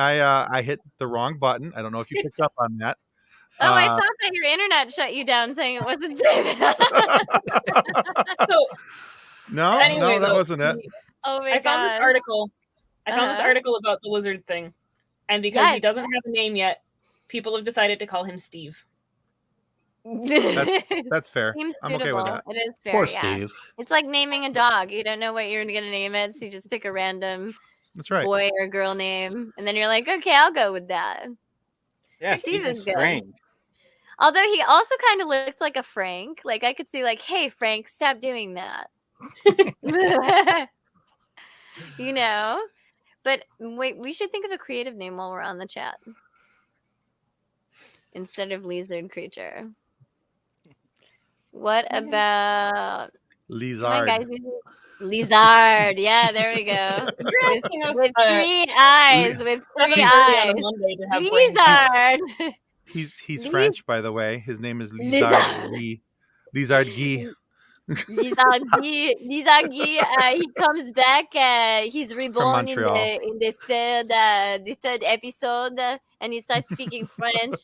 F: I hit the wrong button. I don't know if you picked up on that.
E: Oh, I thought that your internet shut you down saying it wasn't safe.
B: So
F: No,
B: anyway,
F: that
B: though,
F: wasn't it.
E: Oh my
B: I found this
E: god.
B: article. I found this
E: Uh-huh.
B: article about the wizard thing, and because he
E: Yes.
B: doesn't have a name yet, people have decided to call him Steve.
F: That's fair.
E: Seems
F: I'm okay with
E: suitable.
F: that.
E: It is fair.
C: Poor
E: yeah.
C: Steve.
E: It's like naming a dog. You don't know what you're gonna name it, so you just pick a random
F: That's right.
E: boy or girl name, and then you're like, okay, I'll go with that.
D: Yeah,
E: Steve
D: Steve
E: is
D: is
E: good.
D: strange.
E: Although he also kind of looked like a Frank. Like I could see, like, hey Frank, stop doing that. You know. But wait, we should think of a creative name while we're on the chat instead of lizard creature. What about
F: Lizard.
E: guys? Lizard. Yeah, there we go.
B: You're asking us
E: With 3 eyes. With 3 eyes.
B: on a Monday to have brains.
E: Lizard.
F: He's French, by the way. His name is Lizard Guy. Lizard Guy.
E: Lizard Guy. Lizard Guy. He comes back. He's reborn in
F: Montreal.
E: the third episode, and he starts speaking French.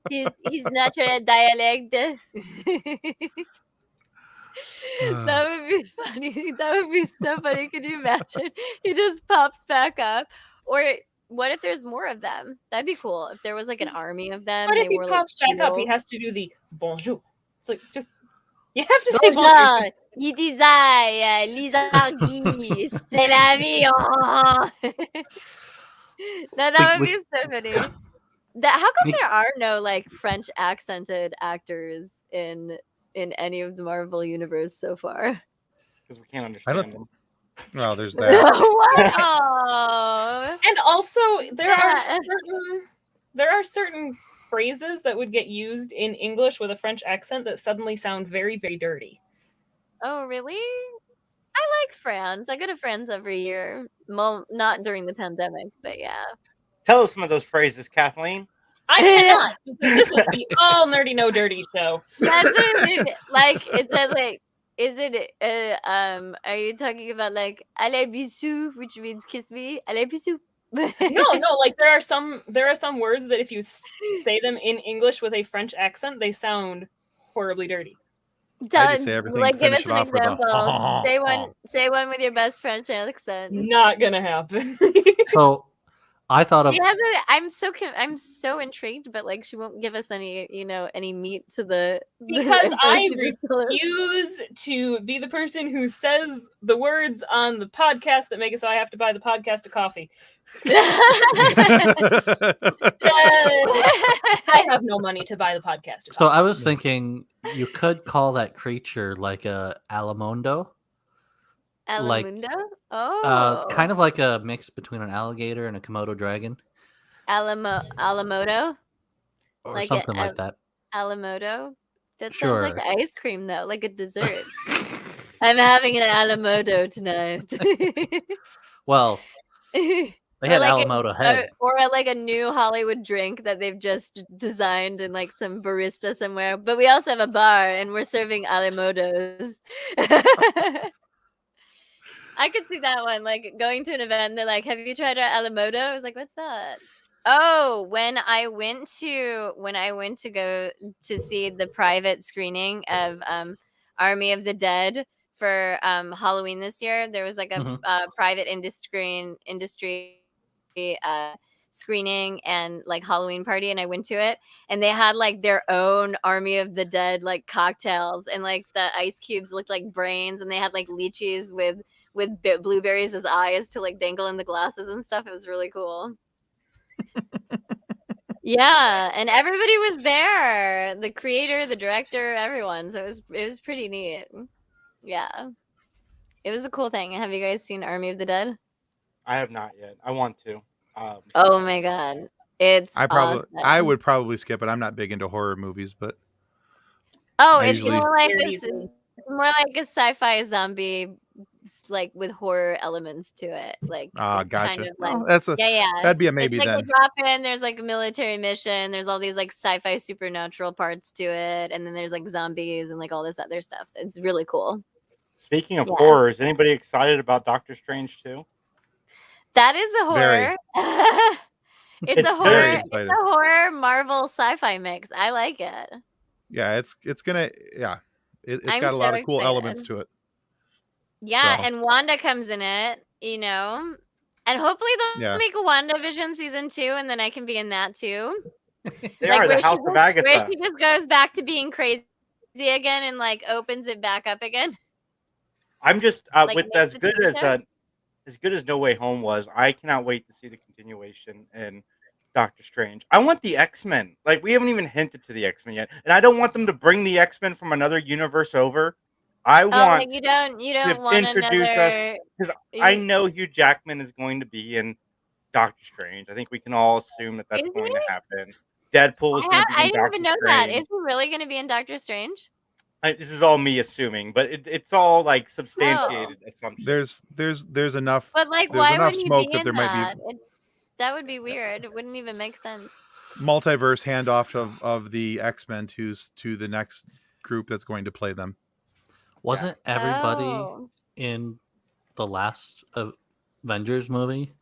E: His natural dialect. That would be funny. That would be so funny. Could you imagine? He just pops back up. Or what if there's more of them? That'd be cool. If there was like an army of them.
B: What if
E: they
B: he
E: were,
B: pops
E: like,
B: back up? He
E: chill.
B: has to do the bonjour. It's like just you have to say bonjour.
E: Bonjour, it is I, Lizard Guy. C'est la vie. Oh. No, that would be so funny. How come there are no like French accented actors in any of the Marvel universe so far?
D: Because we can't
F: I
D: understand
F: don't.
D: them.
F: Well, there's that.
E: What? Oh.
B: And also there
E: Yeah.
B: are certain phrases that would get used in English with a French accent that suddenly sound very, very dirty.
E: Oh, really? I like France. I go to France every year. Well, not during the pandemic, but yeah.
D: Tell us some of those phrases, Kathleen.
B: I cannot. This is the all nerdy no dirty show.
E: That's it. Like it says like, is it are you talking about like allez bisous, which means kiss me? Allez bisous.
B: No, like there are some words that if you say them in English with a French accent, they sound horribly dirty.
F: I just say everything.
E: Like give
F: finish
E: us
F: it
E: an
F: off with a
E: example. Say one with your best French accent.
B: Not gonna happen.
C: So I thought of
E: She has it. I'm so intrigued, but like she won't give us any meat to the
B: because I
E: refuse.
B: refuse to be the person who says the words on the podcast that make it so I have to buy the podcast a coffee. I have no money to buy the podcast.
C: So I was thinking you could call that creature like a Alamondo. Like,
E: Alamundo? Oh.
C: Kind of like a mix between an alligator and a Komodo dragon.
E: Alamodo?
C: Or
E: Like
C: something like that.
E: Alamodo? That
C: Sure.
E: sounds like ice cream though, like a dessert. I'm having an Alamodo tonight.
C: Well, they had
E: like
C: Alamodo head.
E: or like a new Hollywood drink that they've just designed in like some barista somewhere. But we also have a bar and we're serving Alamodos. I could see that one, like going to an event. They're like, "Have you tried our Alamodo?" I was like, "What's that?" Oh, when I went to go to see the private screening of Army of the Dead for Halloween this year, there was like a private industry screening and like Halloween party, and I went to it, and they had like their own Army of the Dead like cocktails, and like the ice cubes looked like brains, and they had like lychees with blueberries as eyes to like dangle in the glasses and stuff. It was really cool. Yeah, and everybody was there. The creator, the director, everyone. So it was pretty neat. Yeah. It was a cool thing. Have you guys seen Army of the Dead?
D: I have not yet. I want to.
E: Oh my god. It's awesome.
F: I would probably skip it. I'm not big into horror movies, but
E: Oh,
F: I
E: it's
F: usually-
E: more like a sci-fi zombie like with horror elements to it. Like
F: Ah,
E: it's
F: gotcha.
E: kind of like
F: Well,
E: yeah.
F: that'd be a
E: It's
F: maybe
E: like they
F: then.
E: drop in. There's like a military mission. There's all these like sci-fi supernatural parts to it, and then there's like zombies and like all this other stuff. So it's really cool.
D: Speaking of
E: Yeah.
D: horror, is anybody excited about Doctor Strange too?
E: That is a
F: Very.
E: horror. It's
D: It's
E: a
D: good.
E: horror.
F: Very
E: It's
F: excited.
E: a horror Marvel sci-fi mix. I like it.
F: Yeah, it's gonna it's
E: I'm
F: got a lot
E: so
F: of cool elements
E: excited.
F: to it.
E: Yeah,
F: So.
E: and Wanda comes in it, and hopefully they'll
F: Yeah.
E: make a WandaVision season 2, and then I can be in that too.
D: They
E: Like
D: are the
E: where
D: House of
E: where
D: Agatha.
E: she just goes back to being crazy again and like opens it back up again.
D: I'm just
E: Like
D: with
E: makes the TV show.
D: as good as No Way Home was. I cannot wait to see the continuation in Doctor Strange. I want the X-Men. Like we haven't even hinted to the X-Men yet, and I don't want them to bring the X-Men from another universe over. I
E: Oh,
D: want
E: like you don't
D: to
E: want
D: introduce us
E: another.
D: because I know Hugh Jackman is going to be in Doctor Strange. I think we can all assume that that's
E: Is
D: going
E: he?
D: to happen. Deadpool is going to be
E: I
D: in
E: didn't
D: Doctor
E: even know that.
D: Strange.
E: Is he really going to be in Doctor Strange?
D: This is all me assuming, but it's all like
E: Oh,
D: substantiated assumptions.
F: There's enough
E: but like,
F: there's
E: why
F: enough
E: wouldn't he
F: smoke
E: be
F: that
E: in
F: there might be
E: that? That would be weird. It wouldn't even make sense.
F: multiverse handoff of the X-Men to the next group that's going to play them.
C: Wasn't everybody
E: Oh.
C: in the last Avengers movie?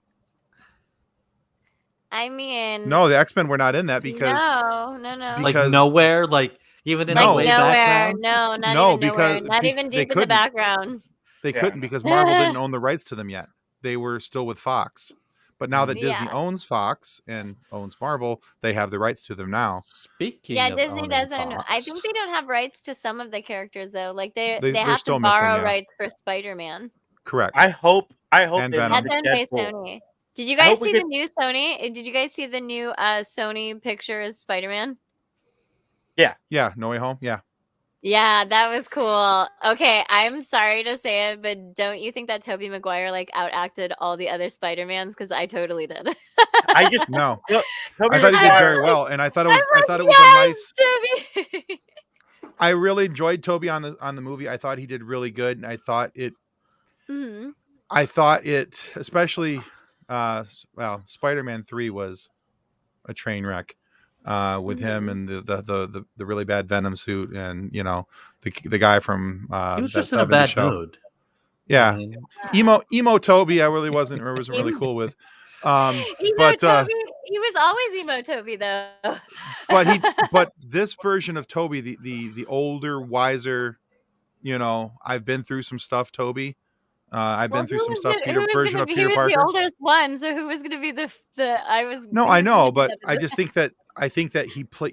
E: I mean,
F: No, the X-Men were not in that because
E: no.
C: Like
F: Because-
C: nowhere, like even in
F: No.
C: the
E: Like
C: way
E: nowhere.
C: background.
E: No, not
F: No,
E: even nowhere.
F: because
E: Not
F: be-
E: even
F: they
E: deep in the
F: couldn't.
E: background.
F: They
D: Yeah,
F: couldn't
D: no.
F: because Marvel didn't own the rights to them yet. They were still with Fox. But now that Disney
E: Yeah.
F: owns Fox and owns Marvel, they have the rights to them now.
C: Speaking
E: Yeah,
C: of
E: Disney
C: owning
E: doesn't.
C: Fox,
E: I think they don't have rights to some of the characters though. Like they
F: They're
E: have
F: still
E: to
F: missing,
E: borrow
F: yeah.
E: rights for Spider-Man.
F: Correct.
D: I hope
F: And
D: they
F: Venom.
D: make
E: That's
D: a
E: owned by
D: Deadpool.
E: Sony. Did you
D: I
E: guys
D: hope we
E: see the
D: could-
E: new Sony? Did you guys see the new Sony Pictures Spider-Man?
F: Yeah, No Way Home. Yeah.
E: Yeah, that was cool. Okay, I'm sorry to say it, but don't you think that Tobey Maguire like outacted all the other Spider-Mans? Because I totally did.
D: I just
F: No.
D: Tobey
F: I thought he did
D: Maguire-
F: very well, and I thought it was
E: I'm
F: I thought it
E: like,
F: was a nice.
E: yes, Tobey.
F: I really enjoyed Toby on the movie. I thought he did really good, and I thought it
E: Mhm.
F: especially Spider-Man 3 was a train wreck with him and the really bad Venom suit, and the guy from
C: he was
F: that
C: just in a
F: 70s
C: bad
F: show.
C: mood.
F: Yeah.
C: I mean,
F: Emo Toby I really wasn't really cool with.
E: Emo
F: But
E: Toby, he was always Emo Toby though.
F: but this version of Toby, the older, wiser, I've been through some stuff, Toby. I've been through some stuff. Peter version of Peter
E: He was
F: Parker.
E: the oldest one, so who was going to be the I was.
F: No,
E: who
F: I
E: was
F: know,
E: gonna be
F: but
E: the-
F: I just think that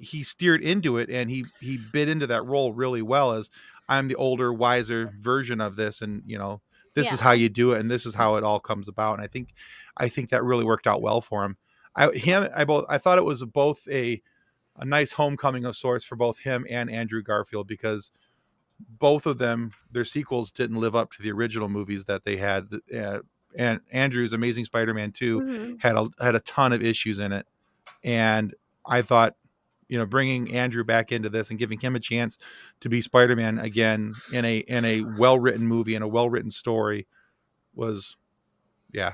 F: he steered into it, and he bit into that role really well as I'm the older, wiser version of this, and this is
E: Yeah.
F: how you do it, and this is how it all comes about. And I think that really worked out well for him. I thought it was both a nice homecoming of sorts for both him and Andrew Garfield, because both of them, their sequels didn't live up to the original movies that they had. And Andrew's Amazing Spider-Man 2
E: Mhm.
F: had a ton of issues in it. And I thought, bringing Andrew back into this and giving him a chance to be Spider-Man again in a well-written movie and a well-written story was, yeah.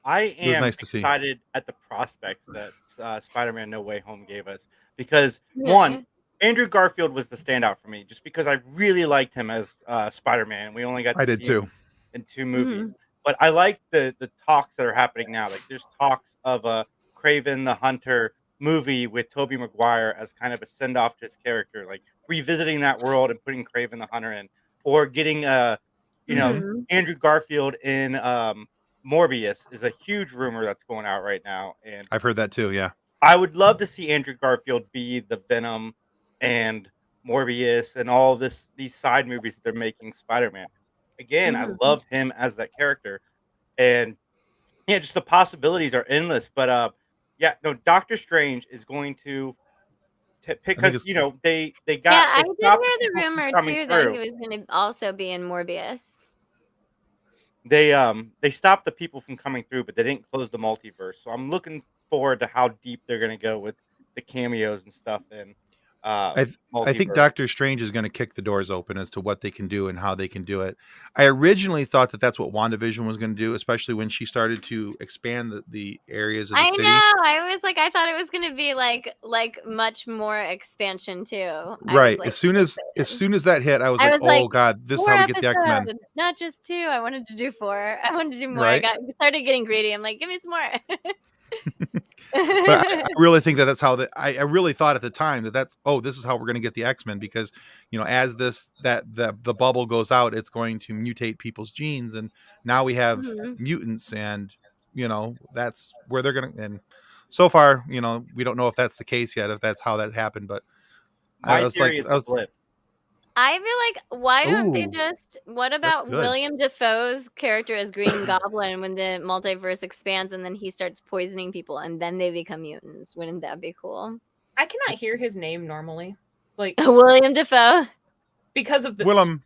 D: I
F: was
D: am
F: nice to see.
D: excited at the prospects that Spider-Man No Way Home gave us because
E: Yeah.
D: one, Andrew Garfield was the standout for me, just because I really liked him as Spider-Man. We only got to
F: I did
D: see him
F: too.
D: in 2 movies, but I like the talks that are happening now. Like there's talks of a Kraven the Hunter movie with Tobey Maguire as kind of a send off to his character, like revisiting that world and putting Kraven the Hunter in, or getting
E: Mhm.
D: Andrew Garfield in Morbius is a huge rumor that's going out right now, and
F: I've heard that too. Yeah.
D: I would love to see Andrew Garfield be the Venom and Morbius and all these side movies that they're making Spider-Man. Again, I loved him as that character, and yeah, just the possibilities are endless. But Doctor Strange is going to because they got
E: I
D: they
E: did
D: stopped
E: hear the
D: people from
E: rumor
D: coming
E: too that
D: through.
E: he was going to also be in Morbius.
D: They stopped the people from coming through, but they didn't close the multiverse. So I'm looking forward to how deep they're going to go with the cameos and stuff. And
F: I think
D: multiverse.
F: Doctor Strange is going to kick the doors open as to what they can do and how they can do it. I originally thought that that's what WandaVision was going to do, especially when she started to expand the areas of the
E: I
F: city.
E: know. I was like, I thought it was gonna be like much more expansion too. I
F: Right.
E: was,
F: As soon as that hit, I was
E: I
F: like,
E: was
F: oh
E: like,
F: God, this is
E: 4
F: how we get the X-Men.
E: episodes, not just 2. I wanted to do 4. I wanted to do more.
F: Right.
E: I started getting greedy. I'm like, give me some more.
F: But I really think that that's how I really thought at the time that's this is how we're going to get the X-Men, because as the bubble goes out, it's going to mutate people's genes, and now we have
E: Mhm.
F: mutants, and that's where they're going to. And so far, we don't know if that's the case yet, if that's how that happened. But
D: My theory is a blip.
E: I feel like, why don't they
F: Ooh,
E: just? What
F: that's
E: about
F: good.
E: William Dafoe's character as Green Goblin when the multiverse expands and then he starts poisoning people and then they become mutants? Wouldn't that be cool?
B: I cannot hear his name normally, like
E: William Dafoe.
B: because of the
F: Willem.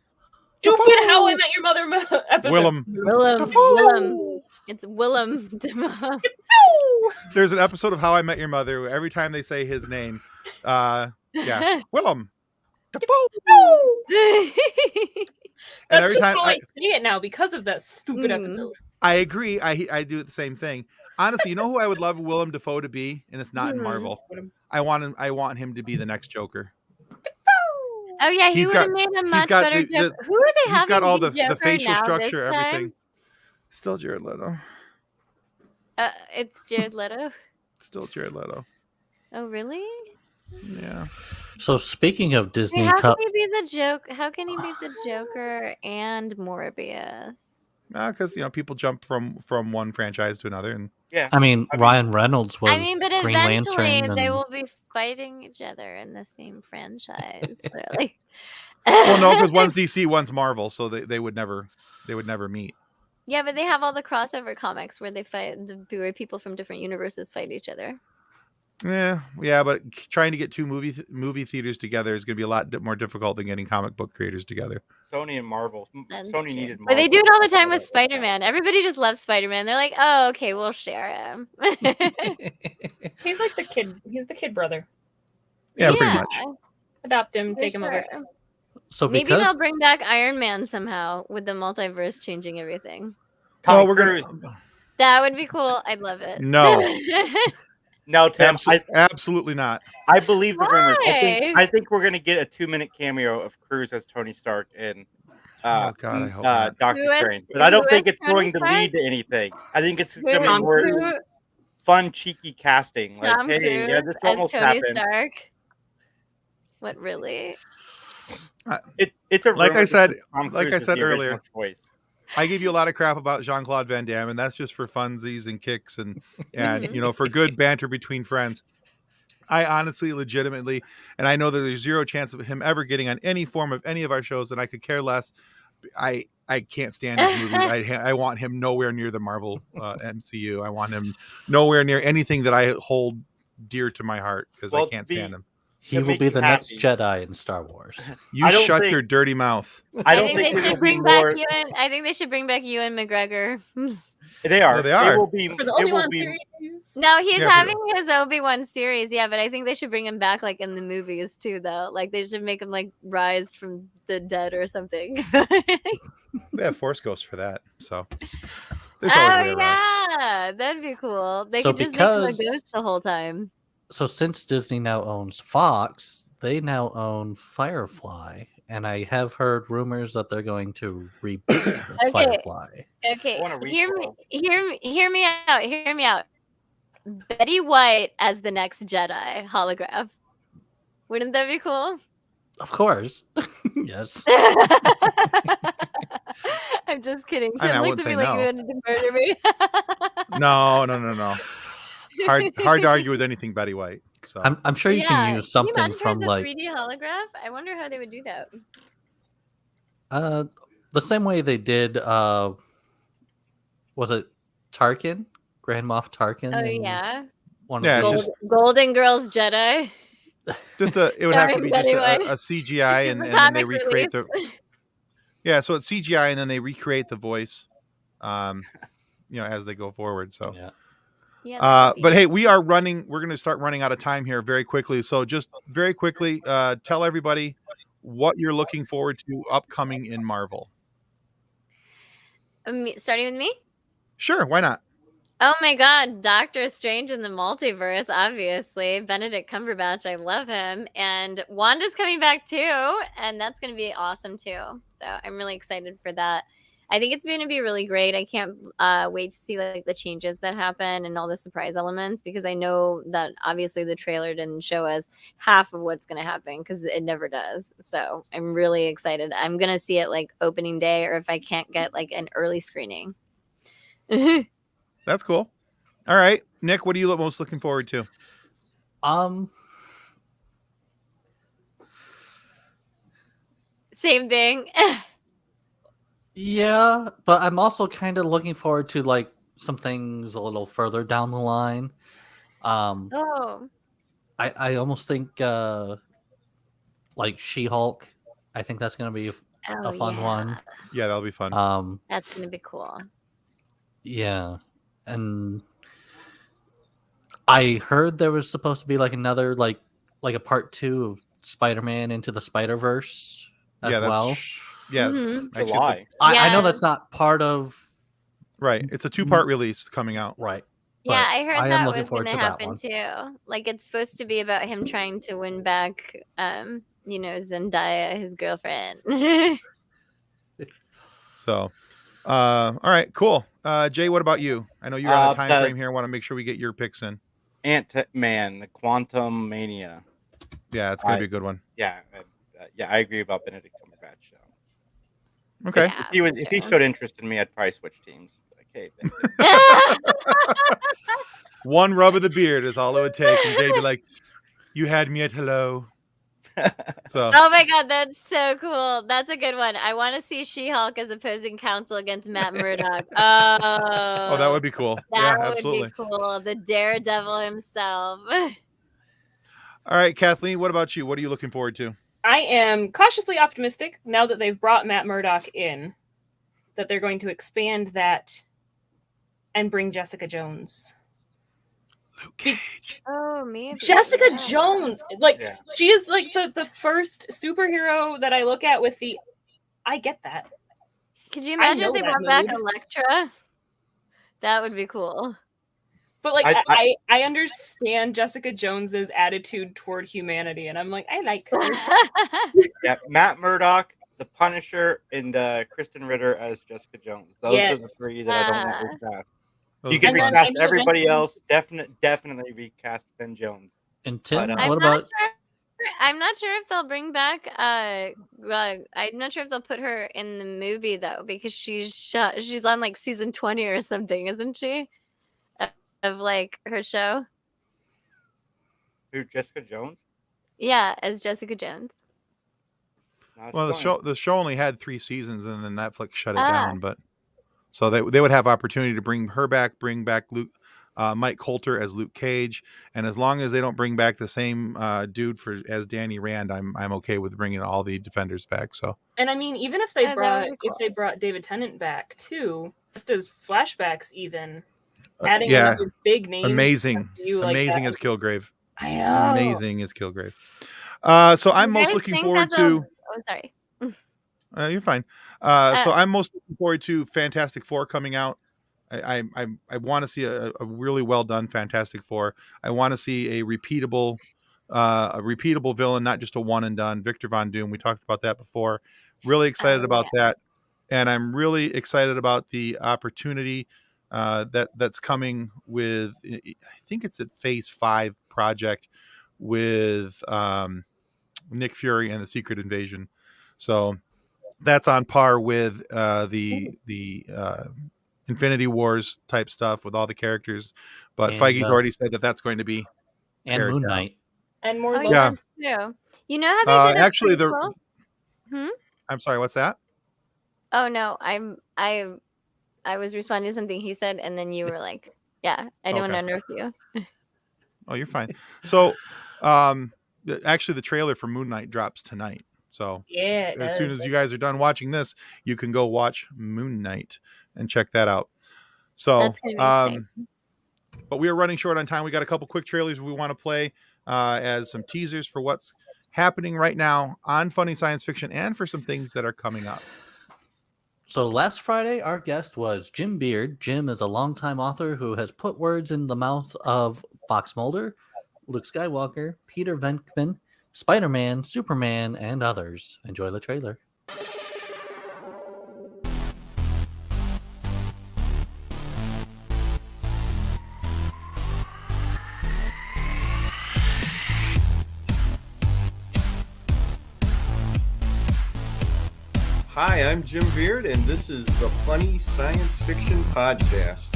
B: stupid
F: Dafoe!
B: How I Met Your Mother episode.
F: Willem.
E: Willem.
F: Dafoe!
E: Willem. It's Willem Dafoe.
F: There's an episode of How I Met Your Mother where every time they say his name, Willem. Dafoe! And
B: That's
F: every
B: just
F: time
B: how I say it now because of that stupid episode.
F: I agree. I do the same thing. Honestly, you know who I would love Willem Dafoe to be, and it's not in Marvel. I want him to be the next Joker.
E: Oh yeah, he
F: He's
E: would
F: got-
E: have made a
F: he's
E: much
F: got
E: better
F: the-
E: Joker. Who are they
F: He's
E: having?
F: got all
E: be
F: the
E: Joker
F: facial
E: now
F: structure,
E: this time?
F: everything. Still Jared Leto.
E: It's Jared Leto.
F: Still Jared Leto.
E: Oh really?
F: Yeah.
C: So speaking of
E: Wait,
C: Disney,
E: how can he be the joke? How can he be the Joker and Morbius?
F: Because people jump from one franchise to another, and
D: Yeah.
C: I mean, Ryan Reynolds was
E: I mean, but
C: Green
E: eventually
C: Lantern.
E: they
C: and-
E: will be fighting each other in the same franchise. They're like,
F: well, no, because one's DC, one's Marvel, so they would never meet.
E: yeah, but they have all the crossover comics where they fight, where people from different universes fight each other.
F: Yeah, but trying to get two movie theaters together is going to be a lot more difficult than getting comic book creators together.
D: Sony and Marvel.
E: That's
D: Sony
E: true.
D: needed
E: But they
D: Marvel
E: do it all the
D: to
E: time
D: do
E: with
D: that.
E: Spider-Man. Everybody just loves Spider-Man. They're like, oh, okay, we'll share him.
B: He's like the kid. He's the kid brother.
F: Yeah, pretty much.
B: Adopt him,
E: for
B: take him over.
E: sure.
C: So
E: Maybe
C: because
E: they'll bring back Iron Man somehow with the multiverse changing everything.
F: Oh,
D: Tom
F: we're
D: Cruise.
E: That would be cool. I'd love it.
F: No.
D: No, Tim.
F: Absolutely not.
D: I believe the rumors.
E: Why?
D: I think we're gonna get a 2-minute cameo of Cruise as Tony Stark in
F: Oh God, I hope not.
D: Doctor
E: Who as-
D: Strange, but I don't
E: who
D: think
E: as
D: it's going
E: Tony
D: to
E: Stark?
D: lead to anything. I think it's
E: Who-
D: gonna be
B: Tom
D: more
E: Who-
D: fun, cheeky casting. Like,
E: Tom
D: hey,
E: Cruise
D: yeah, this
E: as
D: almost
E: Tony
D: happened.
E: Stark. What really?
D: It's a
F: Like
D: rumor
F: I said-
D: because Tom
F: like I
D: Cruise is
F: said
D: the original
F: earlier,
D: choice.
F: I gave you a lot of crap about Jean-Claude Van Damme, and that's just for funsies and kicks and
E: Mhm.
F: for good banter between friends. I honestly, legitimately, and I know that there's zero chance of him ever getting on any form of any of our shows, and I could care less. I can't stand his movies. I want him nowhere near the Marvel MCU. I want him nowhere near anything that I hold dear to my heart, because I
D: Well,
F: can't
D: the-
F: stand him.
C: he
D: to
C: will
D: make
C: be
D: you
C: the next
D: happy.
C: Jedi in Star Wars.
F: You
D: I don't
F: shut
D: think-
F: your dirty mouth.
D: I
E: I
D: don't
E: think
D: think
E: they
D: it will
E: should
D: be
E: bring back
D: more.
E: Ewan. I think they should bring back Ewan McGregor.
D: They are.
F: No, they are.
D: It will be.
B: For the
D: It will
B: Obi-Wan
D: be.
B: series.
E: No, he's
F: Yeah,
E: having his Obi-Wan series, yeah, but I think they should bring him back like in the movies too, though. Like they should make him like rise from the dead or something.
F: They have Force Ghosts for that, so there's always a way around.
E: yeah, that'd be cool. They
C: So
E: could just make him a
C: because-
E: ghost the whole time.
C: So since Disney now owns Fox, they now own Firefly, and I have heard rumors that they're going to reboot
E: Okay.
C: Firefly.
E: Okay,
D: I want a
E: hear me,
D: requel.
E: hear me out. Hear me out. Betty White as the next Jedi holograph. Wouldn't that be cool?
C: Of course, yes.
E: I'm just kidding.
F: I mean, I
E: Tim
F: wouldn't
E: looked at
F: say
E: me like
F: no.
E: you wanted to murder me.
F: No. Hard to argue with anything Betty White. So
C: I'm sure you can use
E: Can you
C: something
E: imagine her
C: from
E: as a
C: like
E: 3D holograph? I wonder how they would do that.
C: the same way they did. Was it Tarkin, Grand Moff Tarkin?
E: Oh
C: in
E: yeah,
C: one
F: Yeah,
C: of the,
F: just-
E: Golden Girls Jedi.
F: it would have to
E: Sorry,
F: be just
E: Betty
F: a
E: White.
F: CGI, and
E: The
F: then they
E: comic
F: recreate
E: relief.
F: the so it's CGI, and then they recreate the voice, as they go forward. So
C: yeah.
E: Yeah, that would be
F: But hey, we're going to start running out of time here very quickly. So just very quickly, tell everybody what you're looking forward to upcoming in Marvel.
E: starting with me.
F: Sure, why not?
E: Oh my God, Doctor Strange in the Multiverse, obviously. Benedict Cumberbatch, I love him. And Wanda's coming back too, and that's going to be awesome too. So I'm really excited for that. I think it's going to be really great. I can't wait to see like the changes that happen and all the surprise elements, because I know that obviously the trailer didn't show us half of what's going to happen, because it never does. So I'm really excited. I'm going to see it like opening day, or if I can't get like an early screening.
F: That's cool. All right, Nick, what are you most looking forward to?
E: Same thing.
C: Yeah, but I'm also kind of looking forward to like some things a little further down the line.
E: Oh,
C: I almost think like She-Hulk. I think that's gonna be a fun
E: yeah.
C: one.
F: Yeah, that'll be fun.
E: That's gonna be cool.
C: Yeah, and I heard there was supposed to be like another like a part 2 of Spider-Man Into the Spider-Verse as well.
F: Yeah,
E: Mhm.
F: actually,
D: July.
C: I know
E: Yeah.
C: that's not part of
F: right. It's a 2-part release coming out.
C: right.
E: Yeah,
C: but
E: I heard
C: I am
E: that
C: looking
E: was
C: forward
E: gonna
C: to that
E: happen
C: one.
E: too. Like it's supposed to be about him trying to win back, Zendaya, his girlfriend.
F: So, all right, cool. Jay, what about you? I know you're on a time
D: the-
F: frame here. I want to make sure we get your picks in.
D: Ant-Man, the Quantum Mania.
F: Yeah, it's gonna be a good one.
D: Yeah, I agree about Benedict Cumberbatch. So.
F: Okay.
E: Yeah,
D: If he showed interest in me, I'd probably switch teams. Like, hey,
F: One rub of the beard is all it would take, and Jay'd be like, "You had me at hello." So,
E: Oh my God, that's so cool. That's a good one. I want to see She-Hulk as opposing counsel against Matt Murdock.
F: oh, that would be cool. Yeah,
E: That
F: absolutely.
E: would be cool. The Daredevil himself.
F: All right, Kathleen, what about you? What are you looking forward to?
B: I am cautiously optimistic now that they've brought Matt Murdock in, that they're going to expand that and bring Jessica Jones.
F: Luke Cage.
E: Oh, maybe.
B: Jessica
E: yeah.
B: Jones, like
D: Yeah.
B: she is like the first superhero that I look at with the, I get that.
E: Could you
B: I
E: imagine
B: know
E: if they
B: that
E: brought back
B: mood.
E: Elektra? That would be cool.
B: But like
D: I-
B: I understand Jessica Jones's attitude toward humanity, and I'm like, I like her.
D: Yeah, Matt Murdock, the Punisher, and Kristen Ritter as Jessica Jones. Those are
B: Yes.
D: the three that I don't want to recast.
F: Those
D: You
F: are
D: can
B: And then
F: fun.
B: I
D: recast
B: know
D: everybody
B: eventually-
D: else. Definitely recast Ben Jones.
C: And Tim,
D: But,
E: I'm
C: what
E: not
C: about
E: sure. I'm not sure if they'll bring back. I'm not sure if they'll put her in the movie though, because she's on like season 20 or something, isn't she? Of like her show.
D: Who, Jessica Jones?
E: Yeah, as Jessica Jones.
D: No,
F: Well,
D: she's only-
F: the show only had 3 seasons, and then Netflix shut it
E: Ah.
F: down. But so they would have opportunity to bring her back, bring back Mike Coulter as Luke Cage, and as long as they don't bring back the same dude as Danny Rand, I'm okay with bringing all the Defenders back. So
B: And I mean, even if they
E: Oh, that would be
B: if they brought David Tennant back too, just as flashbacks, even adding
F: yeah,
B: another big name,
F: amazing,
B: you like
F: amazing
B: that.
F: as Kilgrave,
B: I know.
F: amazing as Kilgrave. So I'm
E: You
F: most
E: guys
F: looking
E: think
F: forward
E: that they'll-
F: to.
E: Oh, sorry.
F: You're fine. So I'm most looking forward to Fantastic Four coming out. I want to see a really well done Fantastic Four. I want to see a repeatable villain, not just a one and done. Victor Von Doom. We talked about that before. Really excited about that, and I'm really excited about the opportunity that's coming with. I think it's at Phase 5 project with Nick Fury and the Secret Invasion. So that's on par with the Infinity Wars type stuff with all the characters, but
C: And,
F: Feige's already said that that's going to be
C: and
F: pared
C: Moon
F: down.
C: Knight?
B: And more
E: Oh,
B: Loki.
E: yeah, that's true. You know how they did
F: actually,
E: the prequel?
F: I'm sorry, what's that?
E: Oh no, I was responding to something he said, and then you were like, "Yeah, I don't
F: Okay.
E: interrupt you."
F: Oh, you're fine. So, actually, the trailer for Moon Knight drops tonight. So,
B: Yeah, it
F: as soon
B: does.
F: as you guys are done watching this, you can go watch Moon Knight and check that out. So,
E: That's gonna be
F: But we are running short on time. We got a couple quick trailers we want to play as some teasers for what's happening right now on Funny Science Fiction and for some things that are coming up.
C: So last Friday, our guest was Jim Beard. Jim is a longtime author who has put words in the mouth of Fox Mulder, Luke Skywalker, Peter Venkman, Spider-Man, Superman, and others. Enjoy the trailer.
G: Hi, I'm Jim Beard, and this is the Funny Science Fiction Podcast.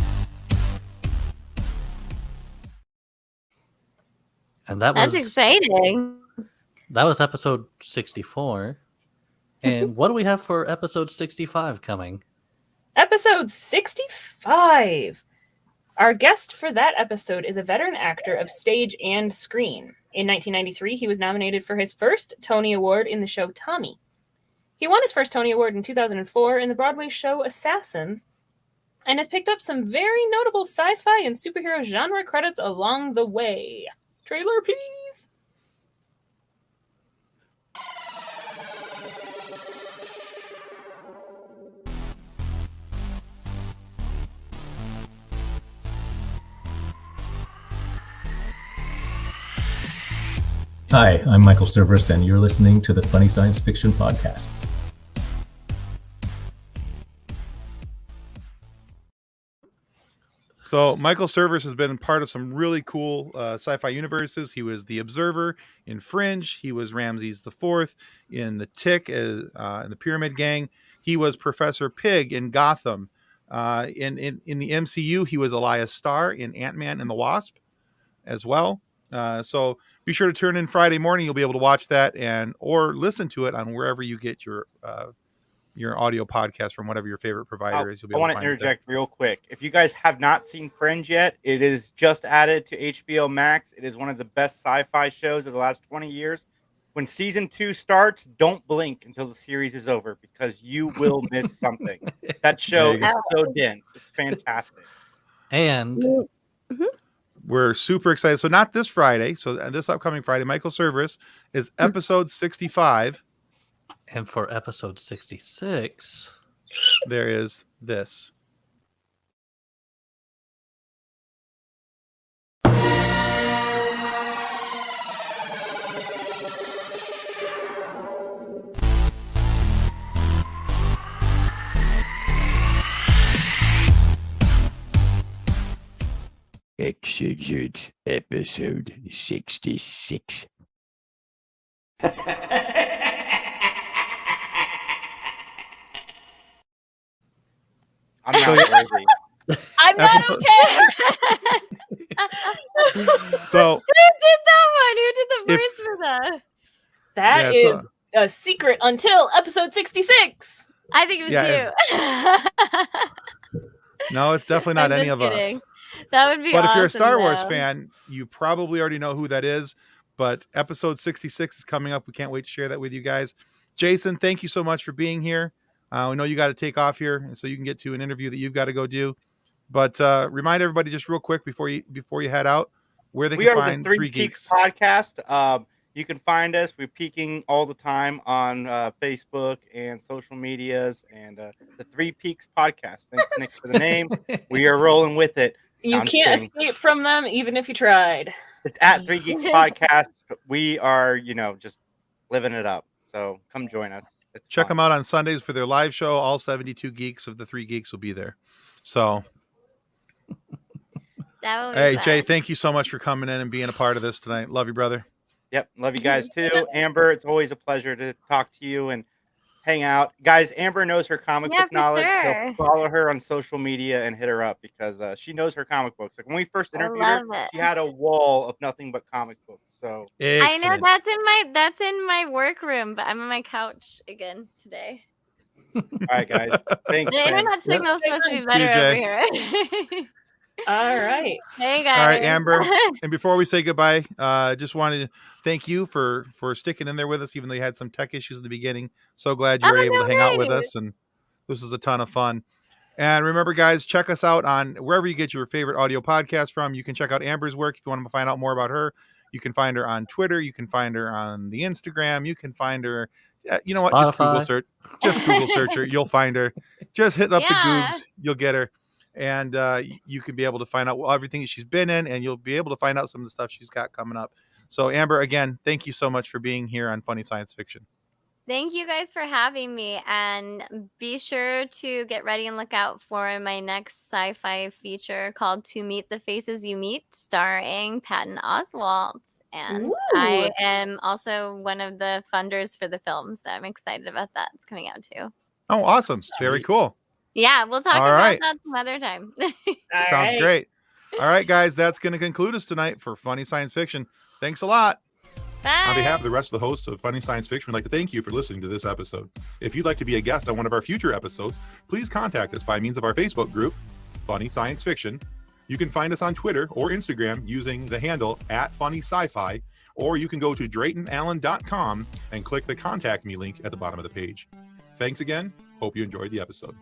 C: And that
E: That's
C: was
E: exciting.
C: That was episode 64. And what do we have for episode 65 coming?
B: Episode 65. Our guest for that episode is a veteran actor of stage and screen. In 1993, he was nominated for his first Tony Award in the show Tommy. He won his first Tony Award in 2004 in the Broadway show Assassins, and has picked up some very notable sci-fi and superhero genre credits along the way. Trailer, please!
H: Hi, I'm Michael Cerverus, and you're listening to the Funny Science Fiction Podcast.
F: So Michael Cerverus has been part of some really cool sci-fi universes. He was the Observer in Fringe. He was Ramses IV in The Tick, in the Pyramid Gang. He was Professor Pig in Gotham. In the MCU, he was Elias Starr in Ant-Man and the Wasp as well. So be sure to turn in Friday morning. You'll be able to watch that or listen to it on wherever you get your audio podcast from, whatever your favorite provider is. You'll be
D: I
F: able
D: want
F: to
D: to
F: find it there.
D: interject real quick. If you guys have not seen Fringe yet, it is just added to HBO Max. It is one of the best sci-fi shows of the last 20 years. When season 2 starts, don't blink until the series is over, because you will miss something. That show is so dense. It's fantastic.
C: And
F: We're super excited. So not this Friday. So this upcoming Friday, Michael Cerverus is episode 65.
C: and for episode 66,
F: There is this.
I: Execute episode 66.
D: I'm not worthy.
E: I'm not
F: Episode-
E: okay.
F: So
E: Who did that one? Who did the
F: If-
E: voice for that?
B: That
F: yeah,
B: is
F: so
B: a secret until episode 66.
E: I think it was
F: Yeah,
E: you.
F: no, it's definitely not
E: I'm
F: any
E: just
F: of us.
E: kidding. That would be
F: But if you're a
E: awesome,
F: Star Wars
E: though.
F: fan, you probably already know who that is. But episode 66 is coming up. We can't wait to share that with you guys. Jason, thank you so much for being here. We know you got to take off here, and so you can get to an interview that you've got to go do. But remind everybody just real quick before you head out where they
D: We
F: can
D: are
F: find
D: the Three Peaks podcast. You can find us. We're peaking all the time on Facebook and social medias, and the Three Peaks podcast. Thanks, Nick, for the name. We are rolling with it.
B: You
D: I'm
B: can't
D: kidding.
B: escape from them, even if you tried.
D: It's at Three Geeks Podcast. We are, just living it up. So come join us. It's
F: check
D: fun.
F: them out on Sundays for their live show. All 72 geeks of the Three Geeks will be there. So,
E: That would be
F: hey,
E: fun.
F: Jay, thank you so much for coming in and being a part of this tonight. Love you, brother.
D: Yep. Love you guys too. Amber, it's always a pleasure to talk to you and hang out. Guys, Amber knows her comic
E: Yeah,
D: book
E: for
D: knowledge.
E: sure.
D: So follow her on social media and hit her up, because she knows her comic books. Like when we first
E: I
D: interviewed her,
E: love it.
D: she had a wall of nothing but comic books. So
E: I know
F: Excellent.
E: that's in my workroom, but I'm on my couch again today.
D: all right, guys. Thanks.
E: The
D: man.
E: internet signal is supposed to be
F: See
E: better
F: you,
E: over
F: Jay.
E: here.
B: All right.
E: Hey guys.
F: All right, Amber. And before we say goodbye, just wanted to thank you for sticking in there with us, even though you had some tech issues in the beginning. So glad you were
E: Oh,
F: able
E: no
F: to hang out with
E: worries.
F: us, and this was a ton of fun. And remember, guys, check us out on wherever you get your favorite audio podcast from. You can check out Amber's work if you want to find out more about her. You can find her on Twitter. You can find her on the Instagram. You can find her. You know what? Just Google
C: Spotify.
F: search. Just Google search her. You'll find her. Just hit up the
E: Yeah.
F: Googs. You'll get her. And you can be able to find out everything that she's been in, and you'll be able to find out some of the stuff she's got coming up. So, Amber, again, thank you so much for being here on Funny Science Fiction.
E: Thank you guys for having me, and be sure to get ready and look out for my next sci-fi feature called To Meet the Faces You Meet, starring Patton Oswalt. And I am also one of the funders for the film, so I'm excited about that. It's coming out too.
F: Oh, awesome. Very cool.
E: Yeah, we'll talk
F: All
E: about
F: right.
E: that some other time.
B: All
F: Sounds
B: right.
F: great. All right, guys, that's going to conclude us tonight for Funny Science Fiction. Thanks a lot.
E: Bye.
A: On behalf of the rest of the hosts of Funny Science Fiction, we'd like to thank you for listening to this episode. If you'd like to be a guest on one of our future episodes, please contact us by means of our Facebook group, Funny Science Fiction. You can find us on Twitter or Instagram using the handle @FunnySci-Fi, or you can go to DraytonAllen.com and click the Contact Me link at the bottom of the page. Thanks again. Hope you enjoyed the episode.